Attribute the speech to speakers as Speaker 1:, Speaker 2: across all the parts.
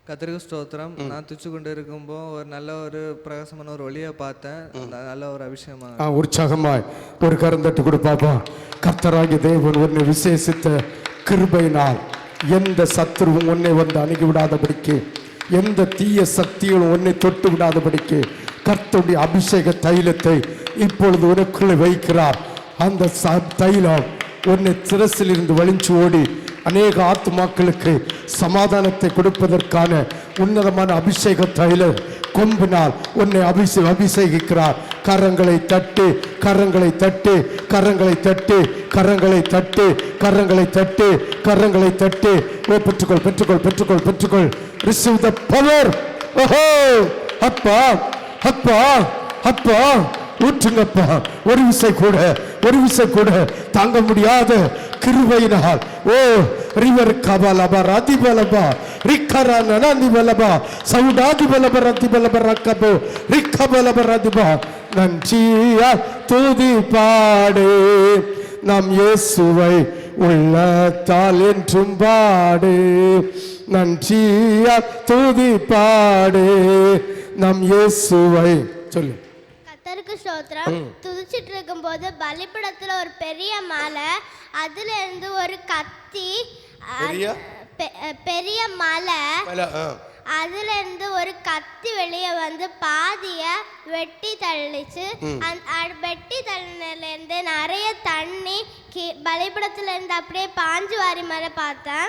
Speaker 1: கர்த்தருக்கு ஸ்தோத்திரம். நான் துச்சு கொண்டு இருக்கும்போ ஒரு நல்ல ஒரு பிரகாசமான ஒரு ஒளியை பார்த்தேன். நல்ல ஒரு அபிஷேகமாக
Speaker 2: உற்சாகமாய் ஒரு கரந்தட்டு கொடுப்பாப்பா. கர்த்தராகிய தேவன் உன்னை விசேஷித்த கிருபையினால் எந்த சத்துருவும் உன்னை வந்து அணுகி விடாதபடிக்கு, எந்த தீய சக்திகளும் உன்னை தொட்டு விடாதபடிக்கு கர்த்தருடைய அபிஷேக தைலத்தை இப்பொழுது உனக்குள்ளே வைக்கிறார். அந்த தைலம் உன்னை சிரசில் இருந்து வலிஞ்சு ஓடி அநேக ஆத்துமாக்களுக்கு சமாதானத்தை கொடுப்பதற்கான உன்னதமான அபிஷேக தைல கொம்பினால் உன்னை அபிஷேகிக்கிறார். கரங்களை தட்டு, கரங்களை தட்டு, கரங்களை தட்டு, கரங்களை தட்டு, கரங்களை தட்டு, கரங்களை தட்டு. பெற்றுக்கொள், பெற்றுக்கொள், பெற்றுக்கொள், பெற்றுக்கொள். Receive the power. ஓஹோ அப்பா, அப்பா, அப்பா ஊற்றுங்கப்பா. ஒரு விசை கூட, ஒரு விசை கூட தாங்க முடியாத கிருபையினால். ஓ ரிவர் கபலபா ரதிபலபா ரிக்கரா நனதிபலபா சவுடாதிபலபா ரதிபலபா ரக்கபோ ரிக்கபலபா ரதிபா. நன்றியா துதி பாடு நாம் இயேசுவை உள்ளத்தால் என்றும் பாடு. நன்றியா துதி பாடு நாம் இயேசுவை. சொல்லு.
Speaker 3: கர்த்தருக்கு ஸ்தோத்திரம். துதிச்சிட்டு இருக்கும் போது பலிபீடத்துல ஒரு பெரிய மலை, அதுல இருந்து ஒரு கத்தி, பெரிய மலை, அதுல இருந்து ஒரு கத்தி வெளியே வந்து பாதிய வெட்டி தள்ளிச்சு. வெட்டி தள்ளினதுல இருந்து நிறைய தண்ணி பலிபீடத்துல இருந்து அப்படியே பாஞ்சு வாரி மேல பார்த்தேன்.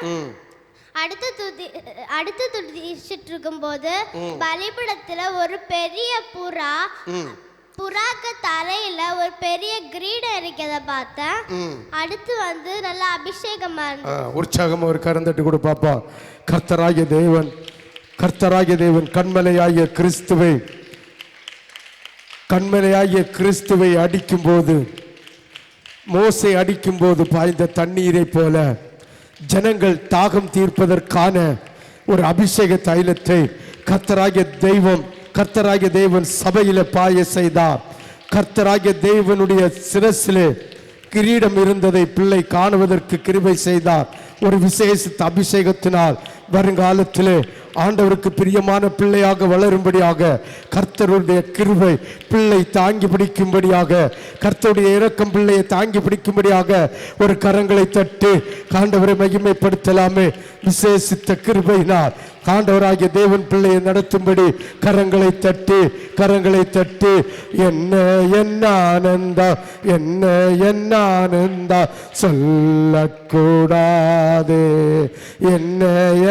Speaker 3: அடுத்து துதிச்சிட்டு இருக்கும் போது பலிபீடத்துல ஒரு பெரிய புறாக்கு தலையில ஒரு பெரிய கிரீடம் இருக்கிறத பார்த்தேன். அடுத்து வந்து நல்ல அபிஷேகமா இருந்தது.
Speaker 2: உற்சாகமா ஒரு கரந்தட்டு கூட பாப்பா. கர்த்தராகிய தேவன், கர்த்தராகிய தேவன் கண்மலையாகிய கிறிஸ்துவை, கண்மலையாகிய கிறிஸ்துவை அடிக்கும் போது, மோசே அடிக்கும் போது பாய்ந்த தண்ணீரை போல ஜனங்கள் தாகம் தீர்ப்பதற்கான ஒரு அபிஷேக தைலத்தை கர்த்தராகிய தேவன் சபையில பாய செய்தார். கர்த்தராகிய தேவனுடைய சிரசிலே கிரீடம் இருந்ததை பிள்ளை காணுவதற்கு கிருபை செய்தார். ஒரு விசேஷித்த அபிஷேகத்தினால் வருங்காலத்திலே ஆண்டவருக்கு பிரியமான பிள்ளையாக வளரும்படியாக கர்த்தருடைய கிருபை பிள்ளை தாங்கி பிடிக்கும்படியாக, கர்த்தருடைய இரக்கம் பிள்ளையை தாங்கி பிடிக்கும்படியாக ஒரு கரங்களை தட்டு ஆண்டவரை மகிமைப்படுத்தலாமே. விசேஷித்த கிருபையினால் ஆண்டவராகிய தேவன் பிள்ளையை நடத்தும்படி கரங்களை தட்டு, கரங்களை தட்டு. என்ன என்ன ஆனந்தா, என்ன என்ன ஆனந்தா சொல்லக்கூடாது. என்ன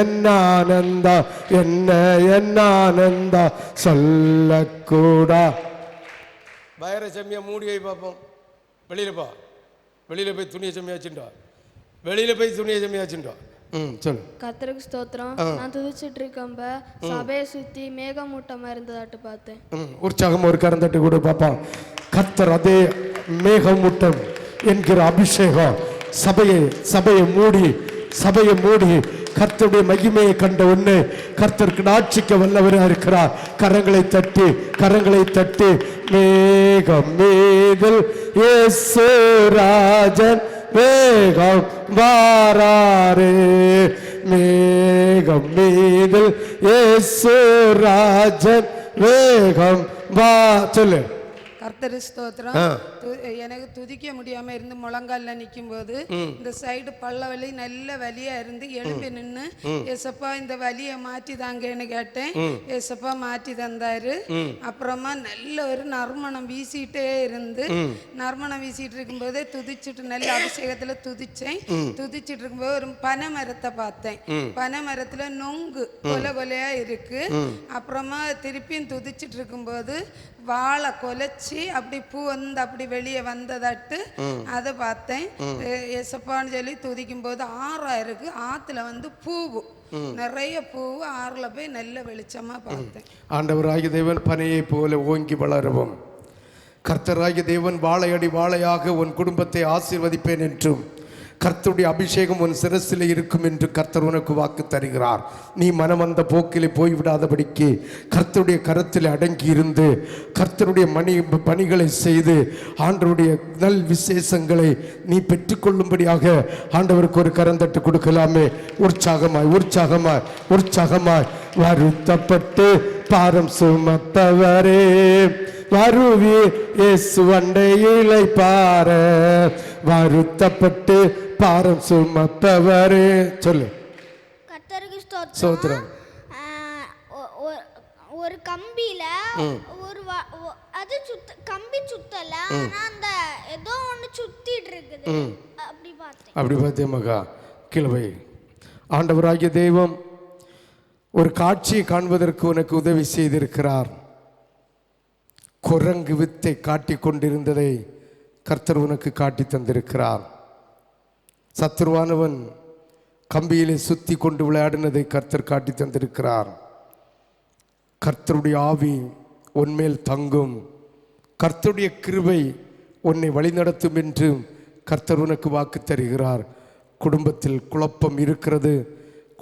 Speaker 2: என்ன ஆனந்தா, என்ன என்ன ஆனந்தா சொல்லக்கூடா. பயர செம்மியா மூடியை பார்ப்போம். வெளியில போ, வெளியில போய் துணியை செம்மியா வச்சுட்டா, வெளியில போய் துணியை செம்மியா வச்சுட்டா. சொல்லு.
Speaker 4: கர்த்தருக்கு ஸ்தோத்திரம். நான் துதிச்சிட்டு இருக்கம்ப சபையை சுத்தி மேகமூட்டமா இருந்ததாட்டு பார்த்தேன்.
Speaker 2: உற்சாகம் ஒரு கரந்தட்டு கூட பாப்பா. கர்த்தர் அதே மேகமூட்டம் என்கிற அபிஷேகம் சபையை மூடி கர்த்தருடைய மகிமையை கண்ட உடனே கர்த்தருக்கு நாட்சிக்க வல்லவராக இருக்கிறார். கரங்களை தட்டி, கரங்களை தட்டி. மேகம் மீதில் இயேசு ராஜன் மேகம் வாராரே, மேகம் மீதில் இயேசு ராஜன் மேகம் வா. சொல்லு.
Speaker 5: கர்த்தர் ஸ்தோத்திரம். எனக்கு துதிக்க முடியாம இருந்து முழங்கால நிற்கும் போது இந்த சைடு பள்ள வலி நல்ல வலியா இருந்து எழுப்பி நின்று, ஏசப்பா இந்த வலியை மாற்றி தாங்கன்னு கேட்டேன். ஏசப்பா மாற்றி தந்தாரு. அப்புறமா நல்ல ஒரு நறுமணம் வீசிட்டே இருந்து, நறுமணம் வீசிட்டு இருக்கும்போதே துதிச்சுட்டு நல்ல அபிஷேகத்துல துதிச்சேன். துதிச்சுட்டு இருக்கும்போது ஒரு பனை மரத்தை பார்த்தேன். பனை மரத்துல நொங்கு கொலை கொலையா இருக்கு. அப்புறமா திருப்பியும் துதிச்சுட்டு இருக்கும்போது வாழை கொலைச்சி அப்படி பூ வந்து அப்படி வெளியே வந்ததாட்டு அதை பார்த்தேன். ஏசப்பான்னு சொல்லி துதிக்கும் போது ஆறா இருக்கு, ஆத்துல வந்து பூவு நிறைய பூவு, ஆறுல போய் நல்ல வெளிச்சமா பார்த்தேன்.
Speaker 2: ஆண்டவராகிய தேவன் பனையை போல ஓங்கி வளரவும், கர்த்தராகிய தேவன் வாழையடி வாழையாக உன் குடும்பத்தை ஆசீர்வதிப்பேன் என்றும், கர்த்தருடைய அபிஷேகம் உன் சிரசில் இருக்கும் என்று கர்த்தர் உனக்கு வாக்கு தருகிறார். நீ மனம் வந்த போக்கிலே போய்விடாதபடிக்கு கர்த்தருடைய கரத்தில் அடங்கி இருந்து கர்த்தருடைய பணிகளை செய்து ஆண்டவருடைய நல் விசேஷங்களை நீ பெற்றுக்கொள்ளும்படியாக ஆண்டவருக்கு ஒரு கரந்தட்டு கொடுக்கலாமே. உற்சாகமாய் உற்சாகமாய் உற்சாகமாய் வருத்தப்பட்டு பாரம் சுமப்பவரே வருவீர் இயேசு அண்டையிலை பார. வருத்தப்பட்டு பாரம் சுமப்பவரே சொல்லு.
Speaker 3: கர்த்தருக்கு
Speaker 2: ஸ்தோத்திரம்.
Speaker 3: ஒரு கம்பியில அது கம்பி சுத்தல, ஆனா அந்த ஏதோ ஒண்ணு சுத்திட்டு இருக்குது.
Speaker 2: அப்படி பார்த்தேன் மகா. கிழவை ஆண்டவராகிய தெய்வம் ஒரு காட்சியை காண்பதற்கு உனக்கு உதவி செய்திருக்கிறார். குரங்கு வித்தை காட்டிக் கொண்டிருந்ததை கர்த்தர் உனக்கு காட்டி தந்திருக்கிறார். சத்துருவானவன் கம்பியிலே சுத்தி கொண்டு விளையாடினதை கர்த்தர் காட்டி தந்திருக்கிறார். கர்த்தருடைய ஆவி உன்மேல் தங்கும், கர்த்தருடைய கிருபை உன்னை வழிநடத்தும் என்று கர்த்தர் உனக்கு வாக்கு தருகிறார். குடும்பத்தில் குழப்பம் இருக்கிறது,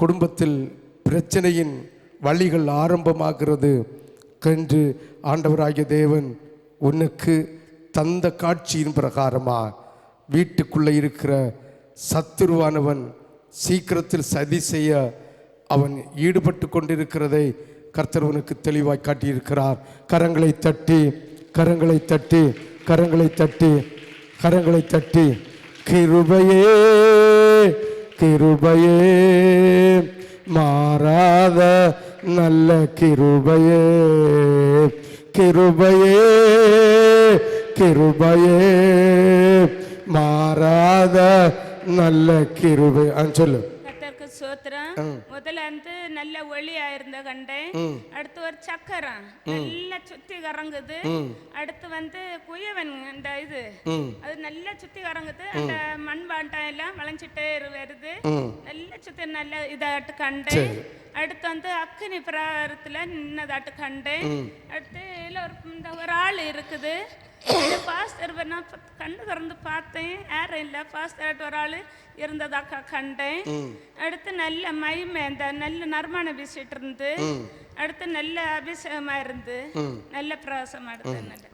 Speaker 2: குடும்பத்தில் பிரச்சனையின் வழிகள் ஆரம்பமாகிறது என்று ஆண்டவராகிய தேவன் உனக்கு தந்த காட்சியின் பிரகாரமா வீட்டுக்குள்ளே இருக்கிற சத்துருவானவன் சீக்கிரத்தில் சதி செய்ய அவன் ஈடுபட்டு கொண்டிருக்கிறதை கர்த்தர் உனக்கு தெளிவாய் காட்டியிருக்கிறார். கரங்களை தட்டி கரங்களை தட்டி கரங்களை தட்டி கரங்களை தட்டி கிருபையே கிருபையே மாறாத நல்ல கிருபையே கிருபையே கிருபையே மாறாத நல்ல கிருபை. சொல்லு.
Speaker 6: கர்த்தருக்கு ஸ்தோத்திரம். முதல்ல நல்ல ஒளியா இருந்த கண்டேன். அடுத்து ஒரு சக்கரம் நல்லா சுத்தி கறங்குது. அடுத்து குயவன் இந்த இது அது நல்லா சுத்தி கறங்குது. அந்த மண் பாண்டம் எல்லாம் வளைஞ்சிட்டே வருது. நல்லா சுத்தி நல்ல இதாட்டு கண்டேன். அடுத்து அக்கினி பிரகாரத்துல நின்னதாட்டு கண்டேன். அடுத்து ஒரு ஆள் இருக்குது. பாஸ்டர் நான் கண்ணு திறந்து பார்த்தேன், யாரும் இல்லை. பாஸ்டர் ஒரு ஆள் இருந்ததாக்கா கண்டேன். அடுத்து நல்ல மகிமை இந்த நல்ல நறுமணம் வீசிட்டு இருந்து. அடுத்து நல்ல அபிஷேகமா இருந்து நல்ல பிரகாசமா இருந்து.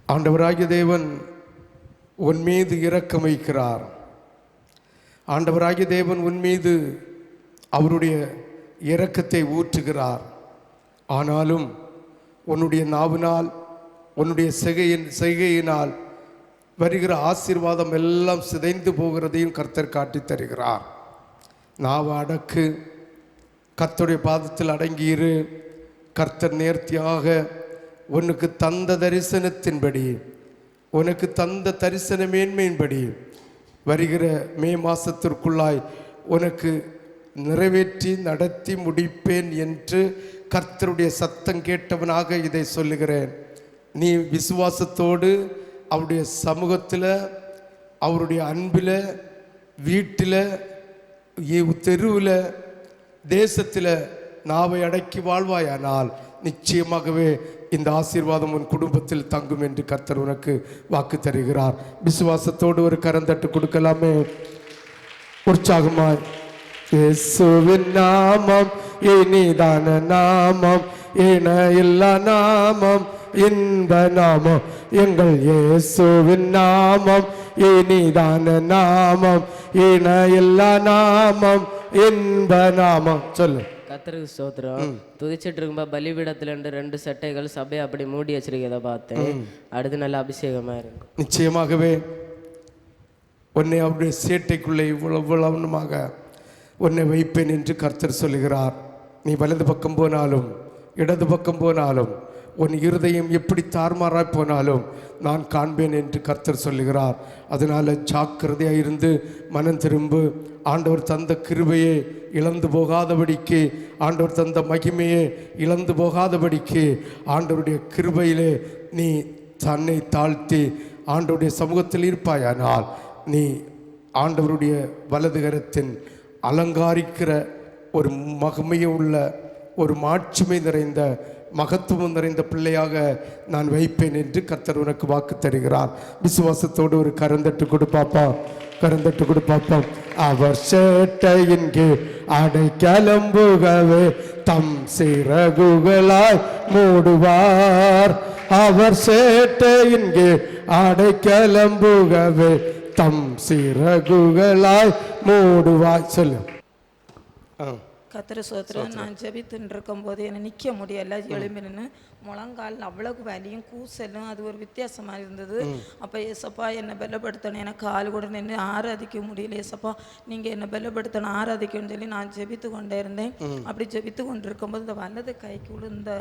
Speaker 2: ஆண்டவராகிய தேவன் உன் மீது இரக்கம் வைக்கிறார். ஆண்டவராகிய தேவன் உன் மீது அவருடைய இரக்கத்தை ஊற்றுகிறார். ஆனாலும் உன்னுடைய நாவினால் உன்னுடைய செய்கையினால் வருகிற ஆசீர்வாதம் எல்லாம் சிதைந்து போகிறதையும் கர்த்தர் காட்டி தருகிறார். நாவ அடக்கு, கர்த்தருடைய பாதத்தில் அடங்கியிரு. கர்த்தர் நேர்த்தியாக உனக்கு தந்த தரிசனத்தின்படி, உனக்கு தந்த தரிசன மேன்மையின்படி வருகிற மே மாதத்திற்குள்ளாய் உனக்கு நிறைவேற்றி நடத்தி முடிப்பேன் என்று கர்த்தருடைய சத்தம் கேட்டவனாக இதை சொல்லுகிறேன். நீ விசுவாசத்தோடு அவருடைய சமூகத்தில், அவருடைய அன்பில், வீட்டில், தெருவில், தேசத்தில் நாவை அடக்கி வாழ்வாயானால் நிச்சயமாகவே இந்த ஆசீர்வாதம் உன் குடும்பத்தில் தங்கும் என்று கர்த்தர் உனக்கு வாக்கு தருகிறார். விசுவாசத்தோடு ஒரு கரந்தட்டு கொடுக்கலாமே உற்சாகமாய். இயேசுவின் நாமம் இனிதான நாமம், இன இல்லா நாமம், இன்ப நாமம். எங்கள் இயேசுவின் நாமம் இனிதான நாமம், இன இல்லா நாமம், இன்ப நாமம். சொல்லு.
Speaker 7: கர்த்தருக்கு ஸ்தோத்திரம். துதிச்சிட்டு இருக்கும்போது பலிபீடத்துல 2 சட்டைகள் சபையை அப்படி மூடி வச்சிருக்கதை பார்த்தேன். அடுத்து நல்ல அபிஷேகமா இருக்கு.
Speaker 2: நிச்சயமாகவே உன்னை அவருடைய சேட்டைக்குள்ளே இவ்வளவுமாக உன்னை வைப்பேன் என்று கர்த்தர் சொல்லுகிறார். நீ வலது பக்கம் போனாலும் இடது பக்கம் போனாலும் உன் இருதயம் எப்படி தார்மாறாய் போனாலும் நான் காண்பேன் என்று கர்த்தர் சொல்லுகிறார். அதனால் ஜாக்கிரதையாக இருந்து மனம் திரும்பு. ஆண்டவர் தந்த கிருபையை இழந்து போகாதபடிக்கு, ஆண்டவர் தந்த மகிமையை இழந்து போகாதபடிக்கு ஆண்டவருடைய கிருபையிலே நீ தன்னை தாழ்த்தி ஆண்டவருடைய சமூகத்தில் இருப்பாயானால் நீ ஆண்டவருடைய வலதுகரத்தின் அலங்காரிக்கிற ஒரு மகிமையும் உள்ள ஒரு மாட்சிமை நிறைந்த மகத்துவம் நிறைந்த பிள்ளையாக நான் வைப்பேன் என்று கர்த்தர் உனக்கு வாக்கு தருகிறார். விசுவாசத்தோடு ஒரு கரந்தட்டு கொடுப்பாப்பா, கரந்தட்டு கொடுப்பாப்பா. அவர் சேட்டையின் கீழ் அடைக்கலம்புகவே தம் சிறகுகளாய் மூடுவார். அவர் சேட்டையின் கீழ் அடைக்கலம்புகவே தம் சிறகுகளாய் மூடுவார். சொல்லு.
Speaker 8: கத்திர சோத்திரம். நான் ஜெபித்துன்னு இருக்கும்போது என்னை நிற்க முடியல, எழும்பி நின்று முழங்கால் அவ்வளவு வலியும் கூசலும், அது ஒரு வித்தியாசமாக இருந்தது. அப்போ ஏசப்பா என்னை பலப்படுத்தணும், எனக்கு கால் கூட நின்று ஆராதிக்க முடியல, ஏசப்பா நீங்கள் என்னை பலப்படுத்தணும் ஆராதிக்கணும்னு சொல்லி நான் ஜெபித்து கொண்டே இருந்தேன். அப்படி ஜெபித்து கொண்டு இருக்கும்போது இந்த வலது கைக்குள்ள இந்த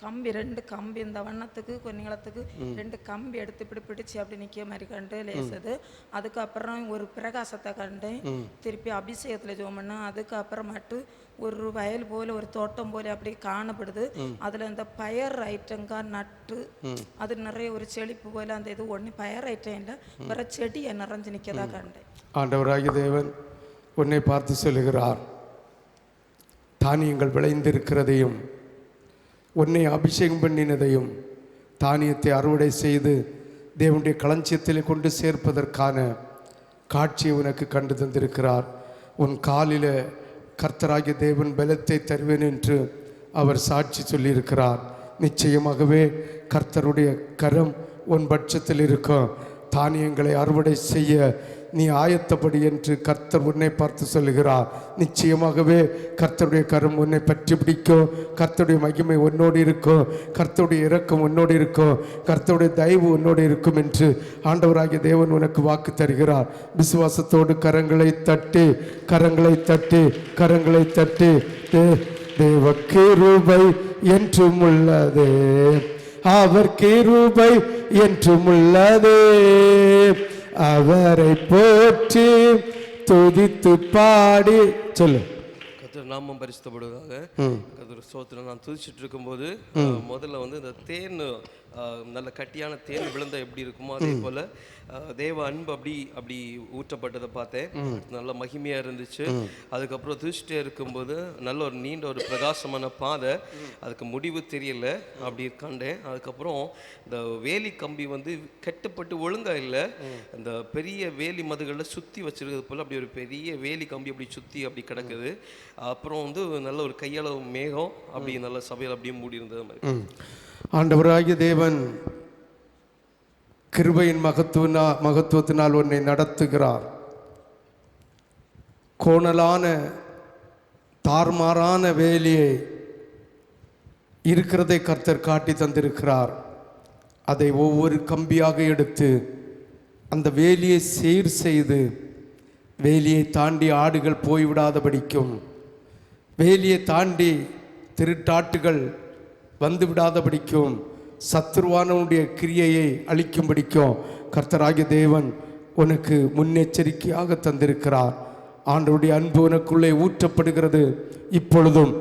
Speaker 8: கம்பி, 2 கம்பி, இந்த வண்ணத்துக்கு கொஞ்ச நீளத்துக்கு 2 கம்பி எடுத்து இப்படி பிடிச்சி அப்படி நிற்க மாதிரி கண்டு லேசது. அதுக்கப்புறம் ஒரு பிரகாசத்தை கண்டேன். திருப்பி அபிஷேகத்தில் ஜோம் பண்ணேன். அதுக்கப்புறமாட்டு ஒரு வயல் போல ஒரு தோட்டம் போல அப்படி காணப்படுது. அதில் இந்த பயர் ஐட்டங்க நட்டு அது நிறைய ஒரு செழிப்பு போல அந்த இது ஒன்று பயர் ஐட்டம் இல்லை, வேற செடியை நிறைஞ்சு நிற்கதா கண்டேன்.
Speaker 2: ஆண்டவராகிய தேவன் உன்னை பார்த்து சொல்லுகிறார், தானியங்கள் விளைந்திருக்கிறதையும் உன்னை அபிஷேகம் பண்ணினதையும் தானியத்தை அறுவடை செய்து தேவனுடைய களஞ்சியத்தில் கொண்டு சேர்ப்பதற்கான காட்சியை உனக்கு கண்டு தந்திருக்கிறார். உன் காலில் கர்த்தராகிய தேவன் பலத்தை தருவேன் என்று அவர் சாட்சி சொல்லியிருக்கிறார். நிச்சயமாகவே கர்த்தருடைய கரம் உன் பட்சத்தில் இருக்கும். தானியங்களை அறுவடை செய்ய நீ ஆயத்தப்படி என்று கர்த்தர் உன்னை பார்த்து சொல்லுகிறார். நிச்சயமாகவே கர்த்தருடைய கரம் உன்னை பற்றி பிடிக்கும். கர்த்தருடைய மகிமை உன்னோடு இருக்கும். கர்த்தருடைய இரக்கம் உன்னோடு இருக்கும். கர்த்தருடைய தயவு உன்னோடு இருக்கும் என்று ஆண்டவராகிய தேவன் உனக்கு வாக்கு தருகிறார். விசுவாசத்தோடு கரங்களை தட்டி கரங்களை தட்டி கரங்களை தட்டி தேவ கிருபை என்றும் உள்ளதே, அவர் கிருபை என்றும் உள்ளதே, அவரை போற்றி துதித்து பாடி சொல்லு.
Speaker 9: கர்த்தர் நாமம் பரிசுத்தப்படுவதாக. கர்த்தர் ஸ்தோத்திரம். நான் துதிச்சிட்டு இருக்கும்போது முதல்ல வந்து இந்த தேன், நல்ல கட்டியான தேன் விழுந்தா எப்படி இருக்குமோ அதே போல தேவ அன்பு அப்படி ஊற்றப்பட்டதை பார்த்தேன். நல்ல மகிமையா இருந்துச்சு. அதுக்கப்புறம் துதிச்சிட்டே இருக்கும்போது நல்ல ஒரு நீண்ட ஒரு பிரகாசமான பாதை, அதுக்கு முடிவு தெரியல, அப்படி கண்டேன். அதுக்கப்புறம் இந்த வேலி கம்பி வந்து கெட்டுப்பட்டு ஒழுங்கா இல்லை, இந்த பெரிய வேலி மதுகளில் சுற்றி வச்சிருக்கிறது போல அப்படி ஒரு பெரிய வேலி கம்பி அப்படி சுற்றி அப்படி கிடக்குது. அப்புறம் வந்து நல்ல ஒரு கையளவு மேகம் அப்படி நல்ல சபையில் அப்படியே மூடி இருந்தது மாதிரி.
Speaker 2: ஆண்டவராகிய தேவன் கிருபையின் மகத்துவத்தினால் உன்னை நடத்துகிறார். கோணலான தார்மாரான வேலியை இருக்கிறதை கர்த்தர் காட்டி தந்திருக்கிறார். அதை ஒவ்வொரு கம்பியாக எடுத்து அந்த வேலியை சீர் செய்து வேலியை தாண்டி ஆடுகள் போய்விடாதபடிக்கும், வேலியை தாண்டி திருட்டாட்டுகள் வந்து விடாதபடிக்கும், சத்துருவானவனுடைய கிரியையை அழிக்கும்படிக்கும் கர்த்தராகிய தேவன் உனக்கு முன்னெச்சரிக்கையாக தந்திருக்கிறார். ஆண்டவருடைய அன்பு உனக்குள்ளே ஊற்றப்படுகிறது. இப்பொழுதும்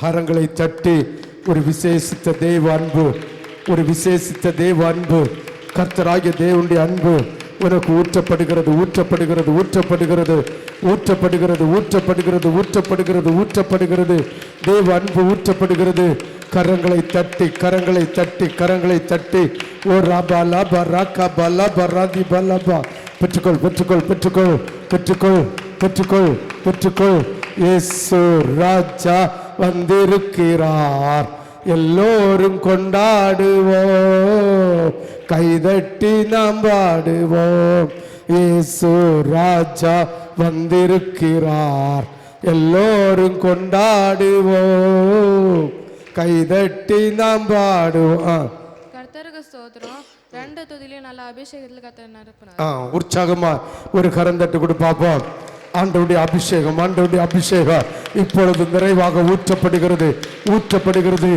Speaker 2: கரங்களை தட்டி ஒரு விசேஷித்த தேவ அன்பு, ஒரு விசேஷித்த தேவ அன்பு, கர்த்தராகிய தேவனுடைய அன்பு உனக்கு ஊற்றப்படுகிறது, ஊற்றப்படுகிறது, ஊற்றப்படுகிறது, ஊற்றப்படுகிறது, ஊற்றப்படுகிறது, ஊற்றப்படுகிறது, ஊற்றப்படுகிறது. தேவ அன்பு ஊற்றப்படுகிறது. கரங்களை தட்டி கரங்களை தட்டி கரங்களை தட்டி ஓ ராபா லாபா ராக்கா பலா பராதி பலாபா. பெற்றுக்கொள் பெற்றுக்கொள் பெற்றுக்கொள் பெற்றுக்கொள் பெற்றுக்கொள் பெற்றுக்கொள். இயேசு ராஜா வந்திருக்கிறார், எல்லோரும் கொண்டாடுவோம், கைதட்டி நாம் பாடுவோம். இயேசு ராஜா வந்திருக்கிறார், எல்லோரும் கொண்டாடுவோம், கைதட்டி நாம் பாடுவோம்.
Speaker 4: கர்த்தருக்கு ஸ்தோத்திரம். 2 துதிலையும் நல்ல அபிஷேகத்தில் கர்த்தர் நடப்பினார்.
Speaker 2: உற்சாகமா ஒரு கரந்தட்டு கொடு பார்ப்போம். ஆண்டவருடைய அபிஷேகம், ஆண்டவருடைய அபிஷேகம் இப்பொழுது நிறைவாக ஊற்றப்படுகிறது, ஊற்றப்படுகிறது.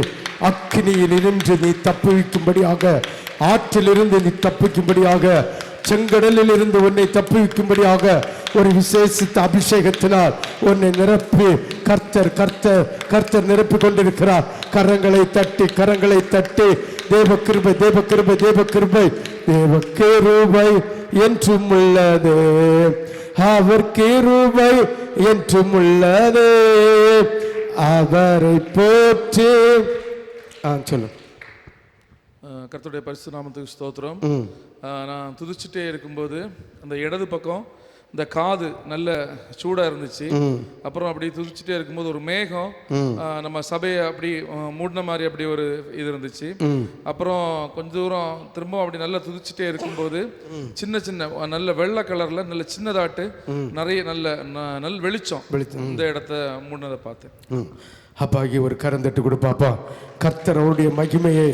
Speaker 2: அக்கினியில் இருந்து நீ தப்புவிக்கும்படியாக, ஆற்றிலிருந்து நீ தப்பிக்கும்படியாக, செங்கடலில் இருந்து உன்னை தப்புவிக்கும்படியாக ஒரு விசேஷித்த அபிஷேகத்தினால் உன்னை நிரப்பி கர்த்தர் கர்த்தர் கர்த்தர் நிரப்பி கொண்டிருக்கிறார். கரங்களை தட்டி கரங்களை தட்டி தேவ கிருபை தேவ கிருபை தேவ கிருபை தேவ கிருபை என்றும் உள்ளதே, அவர் கிருபை என்றும் உள்ளதே, அவரை போற்றி. சொல்லு.
Speaker 10: கர்த்தருடைய பரிசு நாமத்துக்கு ஸ்தோத்திரம். நான் துதிச்சுட்டே இருக்கும்போது அந்த இடது பக்கம் இந்த காது நல்ல சூடாக இருந்துச்சு. அப்புறம் அப்படி துதிச்சுட்டே இருக்கும்போது ஒரு மேகம் நம்ம சபையை அப்படி மூடின மாதிரி அப்படி ஒரு இது இருந்துச்சு. அப்புறம் கொஞ்ச தூரம் திரும்ப அப்படி நல்லா துதிச்சுட்டே இருக்கும்போது சின்ன சின்ன நல்ல வெள்ளை கலரில் நல்ல சின்னதாட்டு நிறைய நல்ல வெளிச்சம் இந்த இடத்த மூடினதை பார்த்தேன்.
Speaker 2: அப்பாகி ஒரு கரந்தட்டு கொடுப்பாப்பா. கர்த்தர் அவருடைய மகிமையை,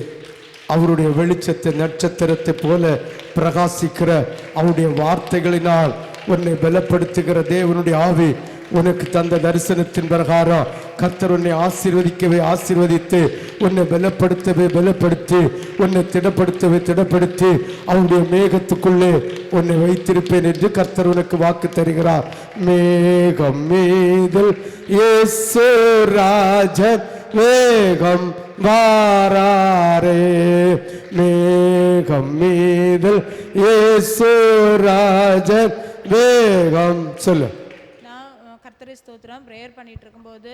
Speaker 2: அவருடைய வெளிச்சத்தை, நட்சத்திரத்தை போல பிரகாசிக்கிற அவருடைய வார்த்தைகளினால் உன்னை பலப்படுத்துகிற தேவனுடைய ஆவி உனக்கு தந்த தரிசனத்தின் பிரகாரம் கர்த்தர் உன்னை ஆசீர்வதிக்கவே ஆசீர்வதித்து, உன்னை பலப்படுத்தவே பலப்படுத்தி, உன்னை திடப்படுத்தவே திடப்படுத்தி அவருடைய மேகத்துக்குள்ளே உன்னை வைத்திருப்பேன் என்று கர்த்தர் உனக்கு வாக்கு தருகிறார். மேகம் மீதில் இயேசு ராஜன் வேகம் வாராரே, மேகம் மீதில் இயேசு ராஜன் வேகம். சொல்லு.
Speaker 11: நான் கர்த்தரை ஸ்தோத்திரம். ப்ரேயர் பண்ணிட்டு இருக்கும்போது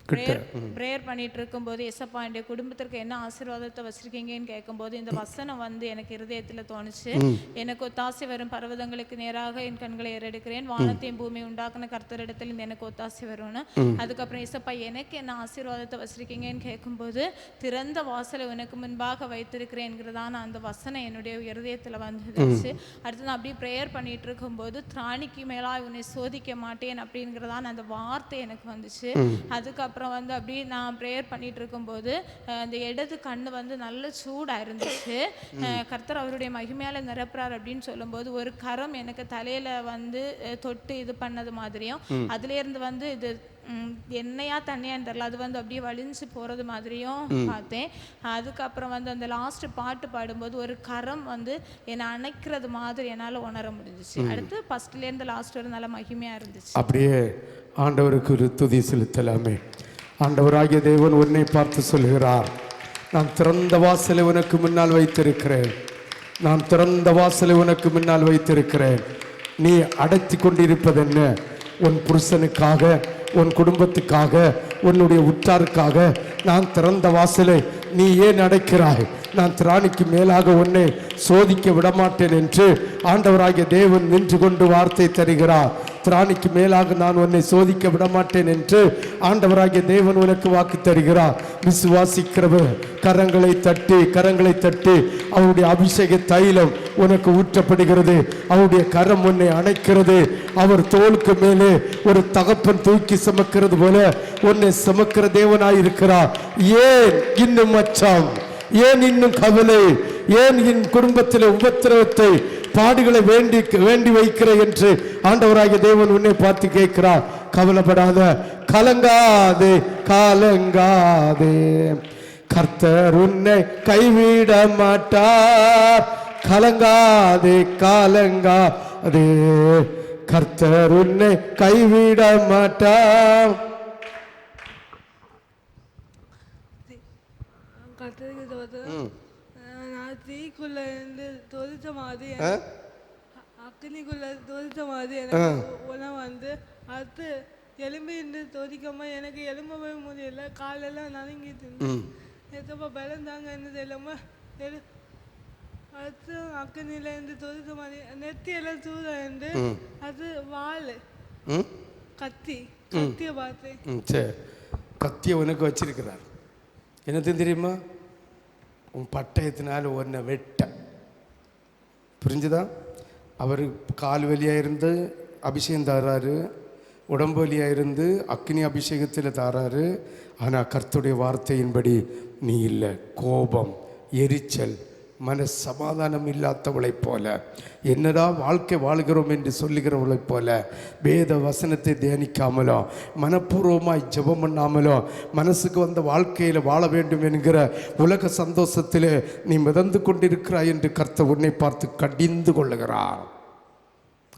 Speaker 11: ப்ரேயர் பண்ணிட்டு இருக்கும்போது எசப்பா என்னுடைய குடும்பத்திற்கு என்ன ஆசீர்வாதத்தை வச்சிருக்கீங்கன்னு கேட்கும்போது இந்த வசனம் வந்து எனக்கு இருதயத்தில் தோணுச்சு. எனக்கு ஒத்தாசை வரும் பர்வதங்களுக்கு நேராக என் கண்களை ஏறெடுக்கிறேன், வானத்தையும் பூமி உண்டாக்குன கர்த்தரிடத்தில் இந்த எனக்கு ஒத்தாசை வரும்னு. அதுக்கப்புறம் எசப்பா எனக்கு என்ன ஆசீர்வாதத்தை வச்சிருக்கீங்கன்னு கேட்கும்போது திறந்த வாசலை உனக்கு முன்பாக வைத்திருக்கிறேங்கிறதான அந்த வசனம் என்னுடைய இருதயத்தில் வந்துச்சு. அடுத்து நான் அப்படியே ப்ரேயர் பண்ணிட்டு இருக்கும்போது திராணிக்கு மேலாக உன்னை சோதிக்க மாட்டேன் அப்படிங்கிறதான அந்த வார்த்தை எனக்கு வந்துச்சு. அதுக்கப்புறம் வந்து அப்படியே நான் ப்ரேயர் பண்ணிட்டு இருக்கும்போது அந்த இடது கண்ணு வந்து நல்ல சூடாக இருந்துச்சு. கர்த்தர் அவருடைய மகிமையால் நிரப்புறார் அப்படின்னு சொல்லும்போது ஒரு கரம் எனக்கு தலையில வந்து தொட்டு இது பண்ணது மாதிரியும், அதுலேருந்து வந்து இது என்னையா தண்ணியான்னு தெரியல, அது வந்து அப்படியே வலிஞ்சு போகிறது மாதிரியும் பார்த்தேன். அதுக்கப்புறம் வந்து அந்த லாஸ்ட் பாட்டு பாடும்போது ஒரு கரம் வந்து என்னை அணைக்கிறது மாதிரி என்னால் உணர முடிஞ்சிச்சு. அடுத்து ஃபர்ஸ்ட்லேருந்து லாஸ்ட் ஒரு நல்ல மகிமையாக இருந்துச்சு.
Speaker 2: அப்படியே ஆண்டவருக்கு ஒரு துதி செலுத்தலாமே. ஆண்டவராகிய தேவன் உன்னை பார்த்து சொல்கிறார், நான் திறந்த வாசலை உனக்கு முன்னால் வைத்திருக்கிறேன், நான் திறந்த வாசலை உனக்கு முன்னால் வைத்திருக்கிறேன். நீ அடைத்து கொண்டிருப்பது என்ன? உன் புருஷனுக்காக, உன் குடும்பத்துக்காக, உன்னுடைய உற்றாருக்காக நான் திறந்த வாசலை நீ ஏன் அடைக்கிறாய்? நான் திராணிக்கு மேலாக உன்னை சோதிக்க விடமாட்டேன் என்று ஆண்டவராகிய தேவன் நின்று கொண்டு வார்த்தை தருகிறார். திராணிக்கு மேலாக நான் உன்னை சோதிக்க விடமாட்டேன் என்று ஆண்டவராகிய தேவன் உனக்கு வாக்கு தருகிறார். விசுவாசிக்கிறவர் கரங்களை தட்டி கரங்களை தட்டி அவருடைய அபிஷேக தைலம் உனக்கு ஊற்றப்படுகிறது. அவருடைய கரம் உன்னை அணைக்கிறது. அவர் தோளுக்கு மேலே ஒரு தகப்பன் தூக்கி சுமக்கிறது போல உன்னை சுமக்கிற தேவனாயிருக்கிறார். ஏன் இன்னும் அச்சம்? ஏன் இன்னும் கவலை? ஏன் என் குடும்பத்தில் உபத்திரவத்தை பாடுகளை வேண்டி வைக்கிற என்று ஆண்டவராகிய தேவன் உன்னை பார்த்து கேட்கிறார். கவலைப்படாத, கலங்காதே, கலங்காதே, கர்த்தர் உன்னை கைவிட மாட்டார். கலங்காதே, கலங்காதே, கர்த்தர் உன்னை கைவிட மாட்டார்.
Speaker 12: நான் தீக்குள்ள இருந்து தொதித்த மாதிரி அக்னிக்குள்ள தொதித்த மாதிரி எனக்கு உணவு வந்து அடுத்து எலும்பி இருந்து தொதிக்காம எனக்கு எலும்பவே முடியல, காலெல்லாம் நனங்கிட்டு எத்தப்போ பலந்தாங்க என்னது இல்லாம அடுத்து அக்னியில இருந்து தொதித்த மாதிரி நெத்தியெல்லாம் சூடா இருந்து அது வாள் கத்திய பார்த்தேன்.
Speaker 2: சரி, கத்திய உனக்கு வச்சிருக்கிறார். என்னது தெரியுமா? உன் பட்டயத்தினால் உன்னை வெட்ட. புரிஞ்சுதா? அவர் கால் வலியாக இருந்து அபிஷேகம் தாராரு, உடம்பு வலியாக இருந்து அக்னி அபிஷேகத்தில் தாராரு. ஆனால் கர்த்தருடைய வார்த்தையின்படி நீ இல்லை. கோபம், எரிச்சல், மன சமாதானம் இல்லாதவளைப் போல, என்னடா வாழ்க்கை வாழ்கிறோம் என்று சொல்லுகிறவளைப் போல வேத வசனத்தை தியானிக்காமலோ மனப்பூர்வமாய் ஜெபம் பண்ணாமலோ மனசுக்கு வந்த வாழ்க்கையில் வாழ வேண்டும் என்கிற உலக சந்தோஷத்தில் நீ மிதந்து கொண்டிருக்கிறாய் என்று கர்த்தர் உன்னை பார்த்து கடிந்து கொள்ளுகிறார்.